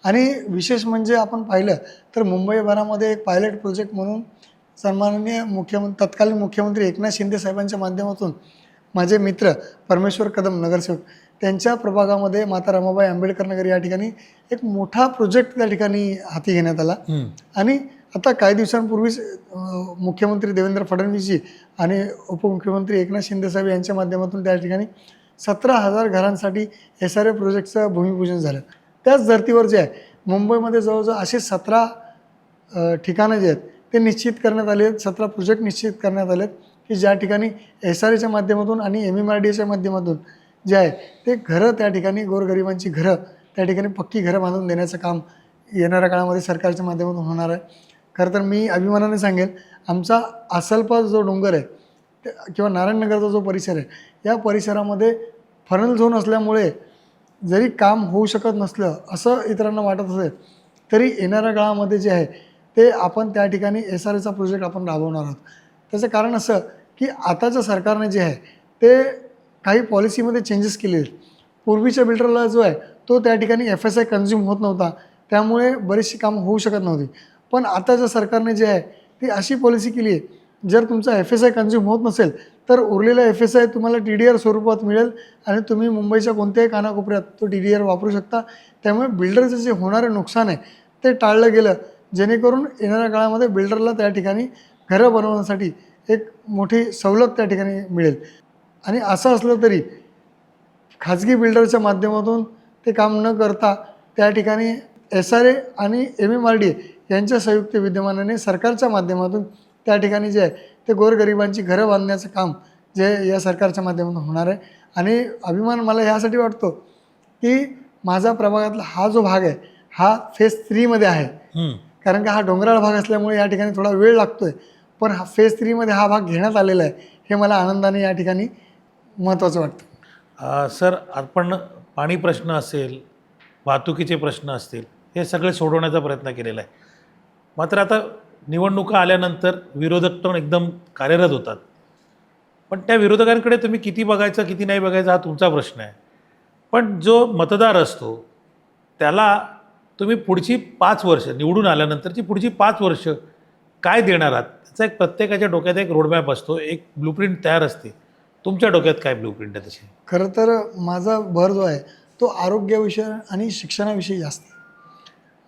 आणि विशेष म्हणजे आपण पाहिलं तर मुंबईभरामध्ये एक पायलट प्रोजेक्ट म्हणून सन्माननीय तत्कालीन मुख्यमंत्री एकनाथ शिंदे साहेबांच्या माध्यमातून माझे मित्र परमेश्वर कदम नगरसेवक त्यांच्या प्रभागामध्ये माता रमाबाई आंबेडकर नगर या ठिकाणी एक मोठा प्रोजेक्ट त्या ठिकाणी हाती घेण्यात आला. आणि आता काही दिवसांपूर्वीच मुख्यमंत्री देवेंद्र फडणवीसजी आणि उपमुख्यमंत्री एकनाथ शिंदे साहेब यांच्या माध्यमातून त्या ठिकाणी 17,000 घरांसाठी SRA प्रोजेक्टचं भूमिपूजन झालं. त्याच धर्तीवर जे आहे मुंबईमध्ये जवळजवळ असे 17 ठिकाणं जे आहेत ते निश्चित करण्यात आले आहेत, 17 प्रोजेक्ट निश्चित करण्यात आले आहेत की ज्या ठिकाणी SRAच्या माध्यमातून आणि MMRDAच्या माध्यमातून जे आहे ते घरं त्या ठिकाणी गोरगरिबांची घरं त्या ठिकाणी पक्की घरं बांधून देण्याचं काम येणाऱ्या काळामध्ये सरकारच्या माध्यमातून होणार आहे. खरं तर मी अभिमानाने सांगेन आमचा आसलपा जो डोंगर आहे किंवा नारायणनगरचा जो परिसर आहे या परिसरामध्ये फनल झोन असल्यामुळे जरी काम होऊ शकत नसलं असं इतरांना वाटत असेल तरी येणाऱ्या काळामध्ये जे आहे ते आपण त्या ठिकाणी SRAचा प्रोजेक्ट आपण राबवणार आहोत. त्याचं कारण असं की आताच्या सरकारने जे आहे ते काही पॉलिसीमध्ये चेंजेस केले आहेत. पूर्वीच्या बिल्डरला जो आहे तो त्या ठिकाणी FSI कन्झ्युम होत नव्हता, त्यामुळे बरीचशी कामं होऊ शकत नव्हती. पण आताच्या सरकारने जे आहे ती अशी पॉलिसी केली आहे जर तुमचा FSI कन्झ्युम होत नसेल तर उरलेला FSI तुम्हाला TDR स्वरूपात मिळेल आणि तुम्ही मुंबईच्या कोणत्याही कानाकोपऱ्यात तो TDR वापरू शकता. त्यामुळे बिल्डरचं जे होणारं नुकसान आहे ते टाळलं गेलं, जेणेकरून येणाऱ्या काळामध्ये बिल्डरला त्या ठिकाणी घरं बनवण्यासाठी एक मोठी सवलत त्या ठिकाणी मिळेल. आणि असं असलं तरी खाजगी बिल्डरच्या माध्यमातून ते काम न करता त्या ठिकाणी SRA आणि MMRDA यांच्या संयुक्त विद्यमानाने सरकारच्या माध्यमातून त्या ठिकाणी जे आहे ते गोरगरिबांची घरं बांधण्याचं काम जे या सरकारच्या माध्यमातून होणार आहे. आणि अभिमान मला ह्यासाठी वाटतो की माझा प्रभागातला हा जो भाग आहे हा फेज 3 मध्ये आहे. कारण का हा डोंगराळ भाग असल्यामुळे या ठिकाणी थोडा वेळ लागतोय, पण हा फेज 3 मध्ये हा भाग घेण्यात आलेला आहे हे मला आनंदाने या ठिकाणी महत्त्वाचं वाटतं. सर, आपण पाणी प्रश्न असेल, वाहतुकीचे प्रश्न असतील, हे सगळे सोडवण्याचा प्रयत्न केलेला आहे. मात्र आता निवडणुका आल्यानंतर विरोधक पण एकदम कार्यरत होतात, पण त्या विरोधकांकडे तुम्ही किती बघायचं किती नाही बघायचं हा तुमचा प्रश्न आहे. पण जो मतदार असतो त्याला तुम्ही पुढची 5 वर्ष निवडून आल्यानंतरची पुढची 5 वर्ष काय देणार आहात त्याचा एक प्रत्येकाच्या डोक्यात एक रोडमॅप असतो, एक ब्लूप्रिंट तयार असते. तुमच्या डोक्यात काय ब्लूप्रिंट आहे तशी? खरं तर माझा भर जो आहे तो आरोग्याविषयी आणि शिक्षणाविषयी जास्त आहे.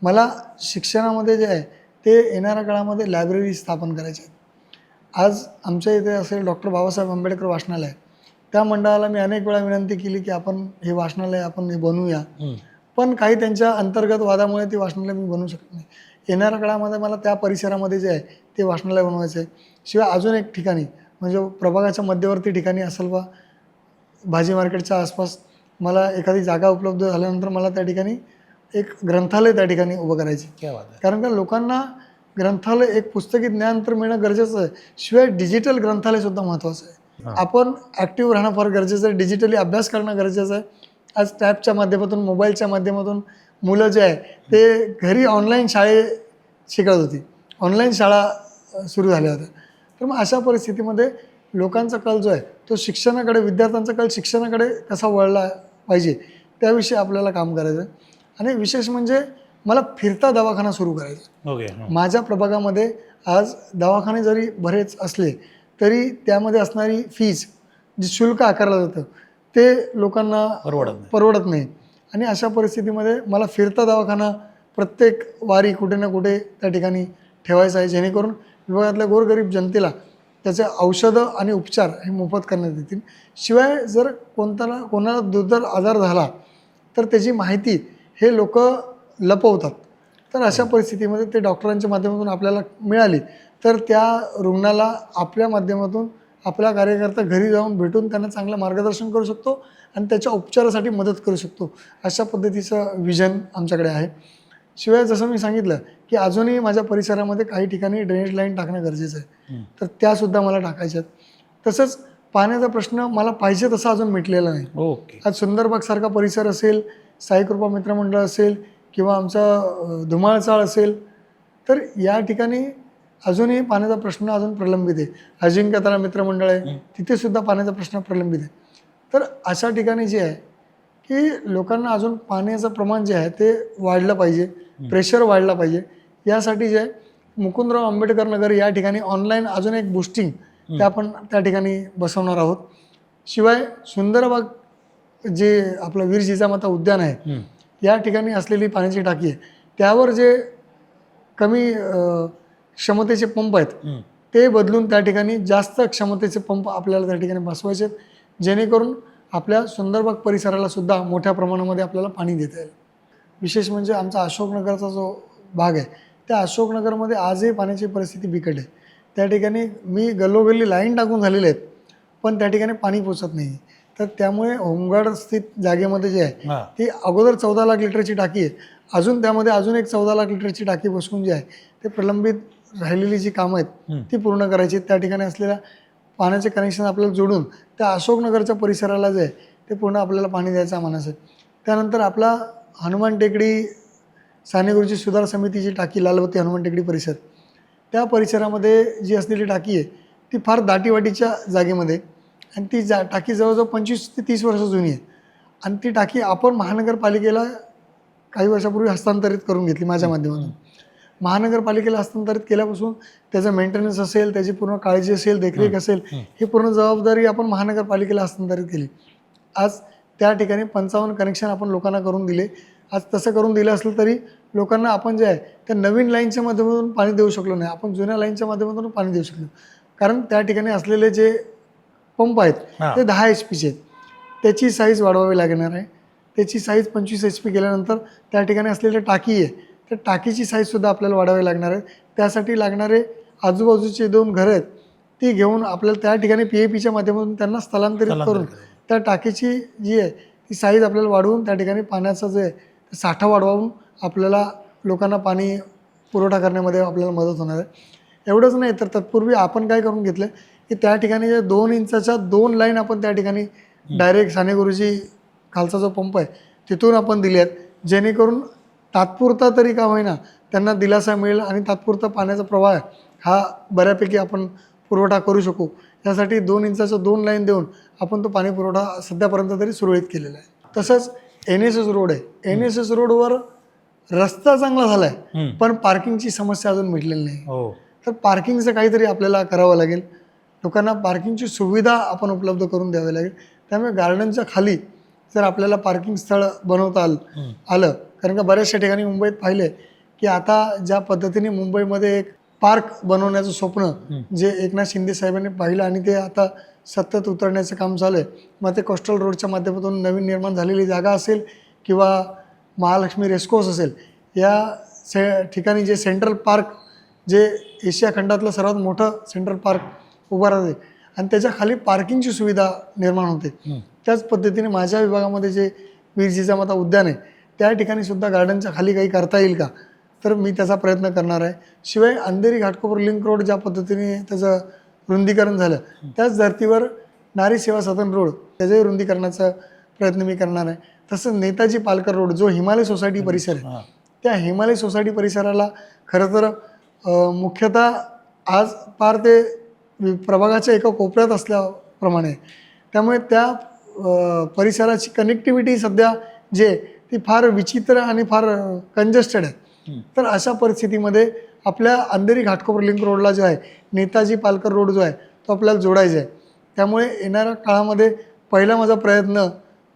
मला शिक्षणामध्ये जे आहे ते येणाऱ्या काळामध्ये लायब्ररी स्थापन करायचे आहेत. आज आमच्या इथे असेल डॉक्टर बाबासाहेब आंबेडकर वाचनालय, त्या मंडळाला मी अनेक वेळा विनंती केली की आपण हे वाचनालय आपण हे बनवूया, पण काही त्यांच्या अंतर्गत वादामुळे ते वाचनालय मी बनवू शकत नाही. येणाऱ्या काळामध्ये मला त्या परिसरामध्ये जे आहे ते वाचनालय बनवायचं आहे. शिवाय अजून एक ठिकाणी म्हणजे प्रभागाच्या मध्यवर्ती ठिकाणी असेल बा भाजी मार्केटच्या आसपास मला एखादी जागा उपलब्ध झाल्यानंतर मला त्या ठिकाणी एक ग्रंथालय त्या ठिकाणी उभं करायचे. क्या बात आहे. कारण का लोकांना ग्रंथालय एक पुस्तकी ज्ञान तर मिळणं गरजेचं आहे, शिवाय डिजिटल ग्रंथालयसुद्धा महत्त्वाचं आहे. आपण ॲक्टिव्ह राहणं फार गरजेचं आहे, डिजिटली अभ्यास करणं गरजेचं आहे. आज टॅबच्या माध्यमातून मोबाईलच्या माध्यमातून मुलं जे आहे ते घरी ऑनलाईन शिकत होती, ऑनलाईन शाळा सुरू झाल्या होत्या. तर मग अशा परिस्थितीमध्ये लोकांचा कल जो आहे तो शिक्षणाकडे, विद्यार्थ्यांचा कल शिक्षणाकडे कसा वळला पाहिजे त्याविषयी आपल्याला काम करायचं आहे. आणि विशेष म्हणजे मला फिरता दवाखाना सुरू करायचा. ओके. माझ्या प्रभागामध्ये आज दवाखाने जरी बरेच असले तरी त्यामध्ये असणारी फीज जी शुल्क आकारलं जातं ते लोकांना परवडत नाही. आणि अशा परिस्थितीमध्ये मला फिरता दवाखाना प्रत्येक वारी कुठे ना कुठे त्या ठिकाणी ठेवायचा आहे, जेणेकरून विभागातल्या गोरगरीब जनतेला त्याचे औषधं आणि उपचार हे मोफत करण्यात येतील. शिवाय जर कोणाला दुर्धर आजार झाला तर त्याची माहिती हे लोक लपवतात. तर अशा परिस्थितीमध्ये ते डॉक्टरांच्या माध्यमातून आपल्याला मिळाली तर त्या रुग्णाला आपल्या माध्यमातून आपला कार्यकर्ता घरी जाऊन भेटून त्यांना चांगलं मार्गदर्शन करू शकतो आणि त्याच्या उपचारासाठी मदत करू शकतो. अशा पद्धतीचं विजन आमच्याकडे आहे. शिवाय जसं मी सांगितलं की अजूनही माझ्या परिसरामध्ये काही ठिकाणी ड्रेनेज लाईन टाकणं गरजेचं आहे, तर त्यासुद्धा मला टाकायच्या आहेत. तसंच पाण्याचा प्रश्न मला पाहिजे तसा अजून मिटलेला नाही. ओके. आज सुंदरबागसारखा परिसर असेल, साईकृपा मित्रमंडळ असेल किंवा आमचा धुमाळचाळ असेल, तर या ठिकाणी अजूनही पाण्याचा प्रश्न अजून प्रलंबित आहे. अजिंक्यतारा मित्रमंडळ आहे, तिथे सुद्धा पाण्याचा प्रश्न प्रलंबित आहे. तर अशा ठिकाणी जे आहे की लोकांना अजून पाण्याचं प्रमाण जे आहे ते वाढलं पाहिजे, प्रेशर वाढला पाहिजे. यासाठी जे आहे मुकुंदराव आंबेडकर नगर या ठिकाणी ऑनलाईन अजून एक बुस्टिंग ते आपण त्या ठिकाणी बसवणार आहोत. शिवाय सुंदरबाग जे आपलं वीर जिजामाता उद्यान आहे या ठिकाणी असलेली पाण्याची टाकी आहे, त्यावर जे कमी क्षमतेचे पंप आहेत ते बदलून त्या ठिकाणी जास्त क्षमतेचे पंप आपल्याला त्या ठिकाणी बसवायचे आहेत, जेणेकरून आपल्या सुंदरबाग परिसराला सुद्धा मोठ्या प्रमाणामध्ये आपल्याला पाणी देता येईल. विशेष म्हणजे आमचा अशोकनगरचा जो भाग आहे त्या अशोकनगरमध्ये आजही पाण्याची परिस्थिती बिकट आहे. त्या ठिकाणी मी गल्लोगल्ली लाईन टाकून झालेले आहेत पण त्या ठिकाणी पाणी पोचत नाही. तर त्यामुळे होमगार्ड स्थित जागेमध्ये जे आहे ती अगोदर 14 लाख लिटरची टाकी आहे, अजून त्यामध्ये अजून एक 14 लाख लिटरची टाकी बसवून जी आहे ते प्रलंबित राहिलेली जी कामं आहेत ती पूर्ण करायची. त्या ठिकाणी असलेल्या पाण्याचे कनेक्शन आपल्याला जोडून त्या अशोकनगरच्या परिसराला जे आहे ते पूर्ण आपल्याला पाणी द्यायचा मानस आहे. त्यानंतर आपला हनुमान टेकडी सानेगुरुजी सुधार समितीची टाकी लालवती हनुमान टेकडी परिसर, त्या परिसरामध्ये जी असलेली टाकी आहे ती फार दाटीवाटीच्या जागेमध्ये आणि ती टाकी जवळजवळ 25 ते 30 वर्ष जुनी आहे. आणि ती टाकी आपण महानगरपालिकेला काही वर्षापूर्वी हस्तांतरित करून घेतली माझ्या माध्यमातून. महानगरपालिकेला हस्तांतरित केल्यापासून त्याचं मेंटेनन्स असेल, त्याची पूर्ण काळजी असेल, देखरेख असेल, ही पूर्ण जबाबदारी आपण महानगरपालिकेला हस्तांतरित केली. आज त्या ठिकाणी 55 कनेक्शन आपण लोकांना करून दिले. आज तसं करून दिलं असलं तरी लोकांना आपण जे आहे त्या नवीन लाईनच्या माध्यमातून पाणी देऊ शकलो नाही, आपण जुन्या लाईनच्या माध्यमातून पाणी देऊ शकलो. कारण त्या ठिकाणी असलेले जे पंप आहेत ते 10 HP आहेत, त्याची साईज वाढवावी लागणार आहे. त्याची साईज 25 HP केल्यानंतर त्या ठिकाणी असलेली टाकी आहे त्या टाकीची साईजसुद्धा आपल्याला वाढवावी लागणार आहे. त्यासाठी लागणारे आजूबाजूचे 2 घरं आहेत ती घेऊन आपल्याला त्या ठिकाणी PAPच्या माध्यमातून त्यांना स्थलांतरित करून त्या टाकीची जी आहे ती साईज आपल्याला वाढवून त्या ठिकाणी पाण्याचा जे साठा वाढवून आपल्याला लोकांना पाणी पुरवठा करण्यामध्ये आपल्याला मदत होणार आहे. एवढंच नाही तर तत्पूर्वी आपण काय करून घेतलं की त्या ठिकाणी जे 2 इंचाच्या 2 लाईन आपण त्या ठिकाणी डायरेक्ट सानेगुरुजी खालचा जो पंप आहे तिथून आपण दिले आहेत, जेणेकरून तात्पुरता तरी का होईना त्यांना दिलासा मिळेल आणि तात्पुरता पाण्याचा प्रवाह हा बऱ्यापैकी आपण पुरवठा करू शकू. यासाठी 2 इंचाच्या 2 लाईन देऊन आपण तो पाणी पुरवठा सध्यापर्यंत तरी सुरळीत केलेला आहे. तसंच NSS रोड आहे, NSS रोडवर रस्ता चांगला झाला आहे पण पार्किंगची समस्या अजून मिटलेली नाही. तर पार्किंगचं काहीतरी आपल्याला करावं लागेल, लोकांना पार्किंगची सुविधा आपण उपलब्ध करून द्यावी लागेल. त्यामुळे गार्डनच्या खाली जर आपल्याला पार्किंग स्थळ बनवता आलं, कारण का बऱ्याचशा ठिकाणी मुंबईत पाहिले की आता ज्या पद्धतीने मुंबईमध्ये एक पार्क बनवण्याचं स्वप्न जे एकनाथ शिंदे साहेबांनी पाहिलं आणि ते आता सतत उतरण्याचं काम चालू आहे. मग ते कोस्टल रोडच्या माध्यमातून नवीन निर्माण झालेली जागा असेल किंवा महालक्ष्मी रेस्कोर्स असेल, या ठिकाणी जे सेंट्रल पार्क जे एशिया खंडातलं सर्वात मोठं सेंट्रल पार्क उभं राहते आणि त्याच्या खाली पार्किंगची सुविधा निर्माण होते. त्याच पद्धतीने माझ्या विभागामध्ये जे वीर जिजामाता उद्यान आहे त्या ठिकाणी सुद्धा गार्डनच्या खाली काही करता येईल का, तर मी त्याचा प्रयत्न करणार आहे. शिवाय अंधेरी घाटकोपर लिंक रोड ज्या पद्धतीने त्याचं रुंदीकरण झालं त्याच धर्तीवर नारी सेवा सदन रोड त्याच्याही रुंदीकरणाचा प्रयत्न मी करणार आहे. तसंच नेताजी पालकर रोड जो हिमालय सोसायटी परिसर आहे त्या हिमालय सोसायटी परिसराला खरं तर मुख्यतः आज पार ते प्रभागाच्या एका कोपऱ्यात असल्याप्रमाणे त्यामुळे त्या परिसराची कनेक्टिव्हिटी सध्या जे ती फार विचित्र आणि फार कंजेस्टेड आहे. तर अशा परिस्थितीमध्ये आपल्या अंधेरी घाटकोपर लिंक रोडला जो आहे नेताजी पालकर रोड जो आहे तो आपल्याला जोडायचा आहे. त्यामुळे येणाऱ्या काळामध्ये पहिला माझा प्रयत्न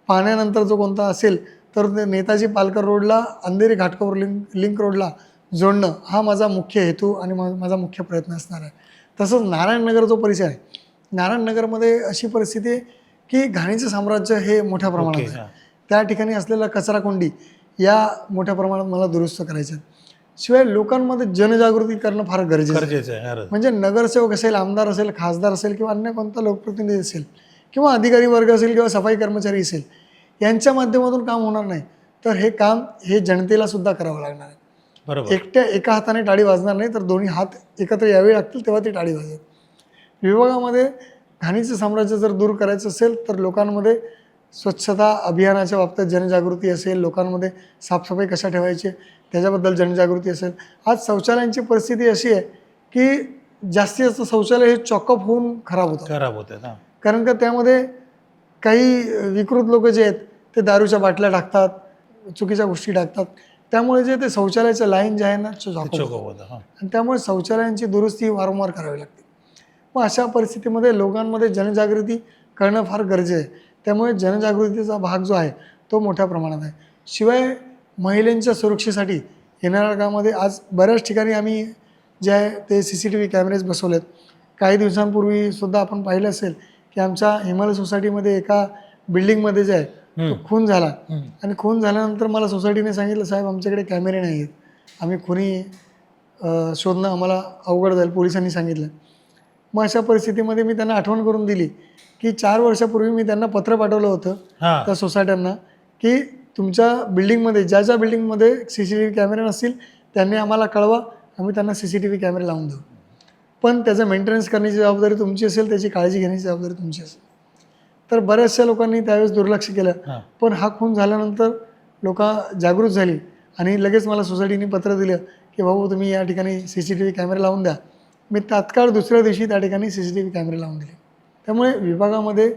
पाण्यानंतर जो कोणता असेल तर ते नेताजी पालकर रोडला अंधेरी घाटकोपर लिंक रोडला जोडणं हा माझा मुख्य हेतू आणि माझा मुख्य प्रयत्न असणार आहे. तसंच नारायणनगर जो परिसर आहे, नारायणनगरमध्ये अशी परिस्थिती आहे की घाणीचं साम्राज्य हे मोठ्या प्रमाणात ओके, आहे. हां. त्या ठिकाणी असलेला कचराकोंडी या मोठ्या प्रमाणात मला दुरुस्त करायच्या आहेत. शिवाय लोकांमध्ये जनजागृती करणं फार गरजेचं आहे. गरजेचं आहे खरंच. म्हणजे नगरसेवक असेल, आमदार असेल, खासदार असेल किंवा अन्य कोणता लोकप्रतिनिधी असेल किंवा अधिकारी वर्ग असेल किंवा सफाई कर्मचारी असेल, यांच्या माध्यमातून काम होणार नाही. तर हे काम हे जनतेला सुद्धा करावं लागणार आहे. बरोबर. एका हाताने टाळी वाजणार नाही, तर दोन्ही हात एकत्र यावे लागतील तेव्हा ती टाळी वाजेल. विभागामध्ये घाणीचं साम्राज्य जर दूर करायचं असेल तर लोकांमध्ये स्वच्छता अभियानाच्या बाबतीत जनजागृती असेल, लोकांमध्ये साफसफाई कशा ठेवायची त्याच्याबद्दल जनजागृती असेल. आज शौचालयांची परिस्थिती अशी आहे की जास्तीत जास्त शौचालय हे चॉकअप होऊन खराब होतात. खराब होते ना. कारण का त्यामध्ये काही विकृत लोक जे आहेत ते दारूच्या बाटल्या टाकतात, चुकीच्या गोष्टी टाकतात. त्यामुळे जे ते शौचालयाचं लाईन जे आहे ना चॉकअप चोक होतं. होतं. हां. आणि त्यामुळे शौचालयांची दुरुस्ती वारंवार करावी लागते. मग अशा परिस्थितीमध्ये लोकांमध्ये जनजागृती करणं फार गरजेचं आहे. त्यामुळे जनजागृतीचा भाग जो आहे तो मोठ्या प्रमाणात आहे. शिवाय महिलांच्या सुरक्षेसाठी येणाऱ्या काळामध्ये आज बऱ्याच ठिकाणी आम्ही जे आहे ते CCTV कॅमेरेज बसवलेत. काही दिवसांपूर्वी सुद्धा आपण पाहिलं असेल की आमच्या हिमालय सोसायटीमध्ये एका बिल्डिंगमध्ये जे आहे तो खून झाला. आणि खून झाल्यानंतर मला सोसायटीने सांगितलं, साहेब आमच्याकडे कॅमेरे नाही आहेत, आम्ही खुनी शोधणं आम्हाला अवघड जाईल, पोलिसांनी सांगितलं. मग अशा परिस्थितीमध्ये मी त्यांना आठवण करून दिली की 4 वर्षापूर्वी मी त्यांना पत्र पाठवलं होतं हां. त्या सोसायट्यांना की तुमच्या बिल्डिंगमध्ये ज्या बिल्डिंगमध्ये CCTV कॅमेरे नसतील त्यांनी आम्हाला कळवा, आम्ही त्यांना CCTV कॅमेरे लावून देऊ. पण त्याचं मेंटेनन्स करण्याची जबाबदारी तुमची असेल, त्याची काळजी घेण्याची जबाबदारी तुमची असेल. तर बऱ्याचशा लोकांनी त्यावेळेस दुर्लक्ष केलं. हां. पण हा खून झाल्यानंतर लोक जागृत झाली आणि लगेच मला सोसायटीने पत्र दिलं की भाऊ तुम्ही या ठिकाणी CCTV कॅमेरे लावून द्या. मी तात्काळ दुसऱ्या दिवशी त्या ठिकाणी CCTV कॅमेरे लावून दिले. त्यामुळे विभागामध्ये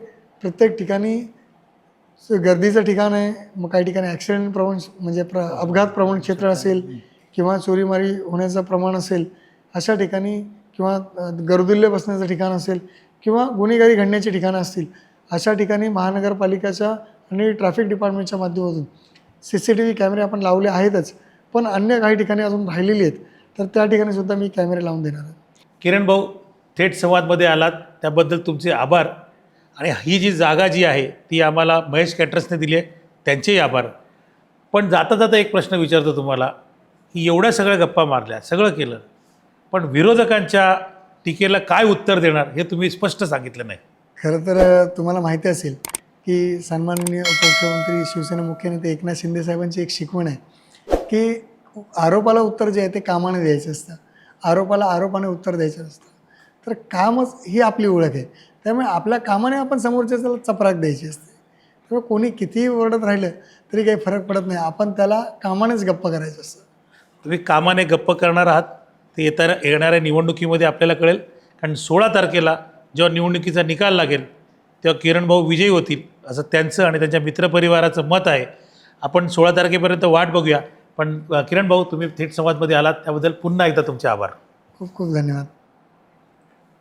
प्रत्येक ठिकाणी गर्दीचं ठिकाण आहे, मग काही ठिकाणी ॲक्सिडेंट प्रवण म्हणजे अपघात प्रवण क्षेत्र असेल किंवा चोरीमारी होण्याचं प्रमाण असेल अशा ठिकाणी किंवा गर्दुल्य बसण्याचं ठिकाण असेल किंवा गुन्हेगारी घडण्याची ठिकाणं असतील, अशा ठिकाणी महानगरपालिकेच्या आणि ट्रॅफिक डिपार्टमेंटच्या माध्यमातून CCTV कॅमेरे आपण लावले आहेतच. पण अन्य काही ठिकाणी अजून राहिलेली आहेत, तर त्या ठिकाणी सुद्धा मी कॅमेरे लावून देणार आहे. किरण भाऊ, थेट संवादमध्ये आलात त्याबद्दल तुमचे आभार. आणि ही जी जागा जी आहे ती आम्हाला महेश कॅटरर्सने दिली आहे, त्यांचेही आभार. पण जाता जाता एक प्रश्न विचारतो तुम्हाला की एवढ्या सगळ्या गप्पा मारल्या, सगळं केलं, पण विरोधकांच्या टीकेला काय उत्तर देणार हे तुम्ही स्पष्ट सांगितलं नाही. खरं तर तुम्हाला माहिती असेल की सन्माननीय उपमुख्यमंत्री शिवसेना मुख्य नेते एकनाथ शिंदे साहेबांची एक शिकवण आहे की आरोपाला उत्तर जे आहे ते कामाने द्यायचं असतं, आरोपाला आरोपाने उत्तर द्यायचं असतं. तर कामच ही आपली ओळख आहे. त्यामुळे आपल्या कामाने आपण समोरच्याला चपराक द्यायची असते. त्यामुळे कोणी कितीही ओरडत राहिलं तरी काही फरक पडत नाही, आपण त्याला कामानेच गप्प करायचं असतं. तुम्ही कामाने गप्प करणार आहात ते येणाऱ्या निवडणुकीमध्ये आपल्याला कळेल. कारण 16 तारखेला जेव्हा निवडणुकीचा निकाल लागेल तेव्हा किरण भाऊ विजयी होतील असं त्यांचं आणि त्यांच्या मित्रपरिवाराचं मत आहे. आपण 16 तारखेपर्यंत वाट बघूया. पण किरण भाऊ, तुम्ही थेट संवादमध्ये आलात त्याबद्दल पुन्हा एकदा तुमचे आभार. खूप खूप धन्यवाद.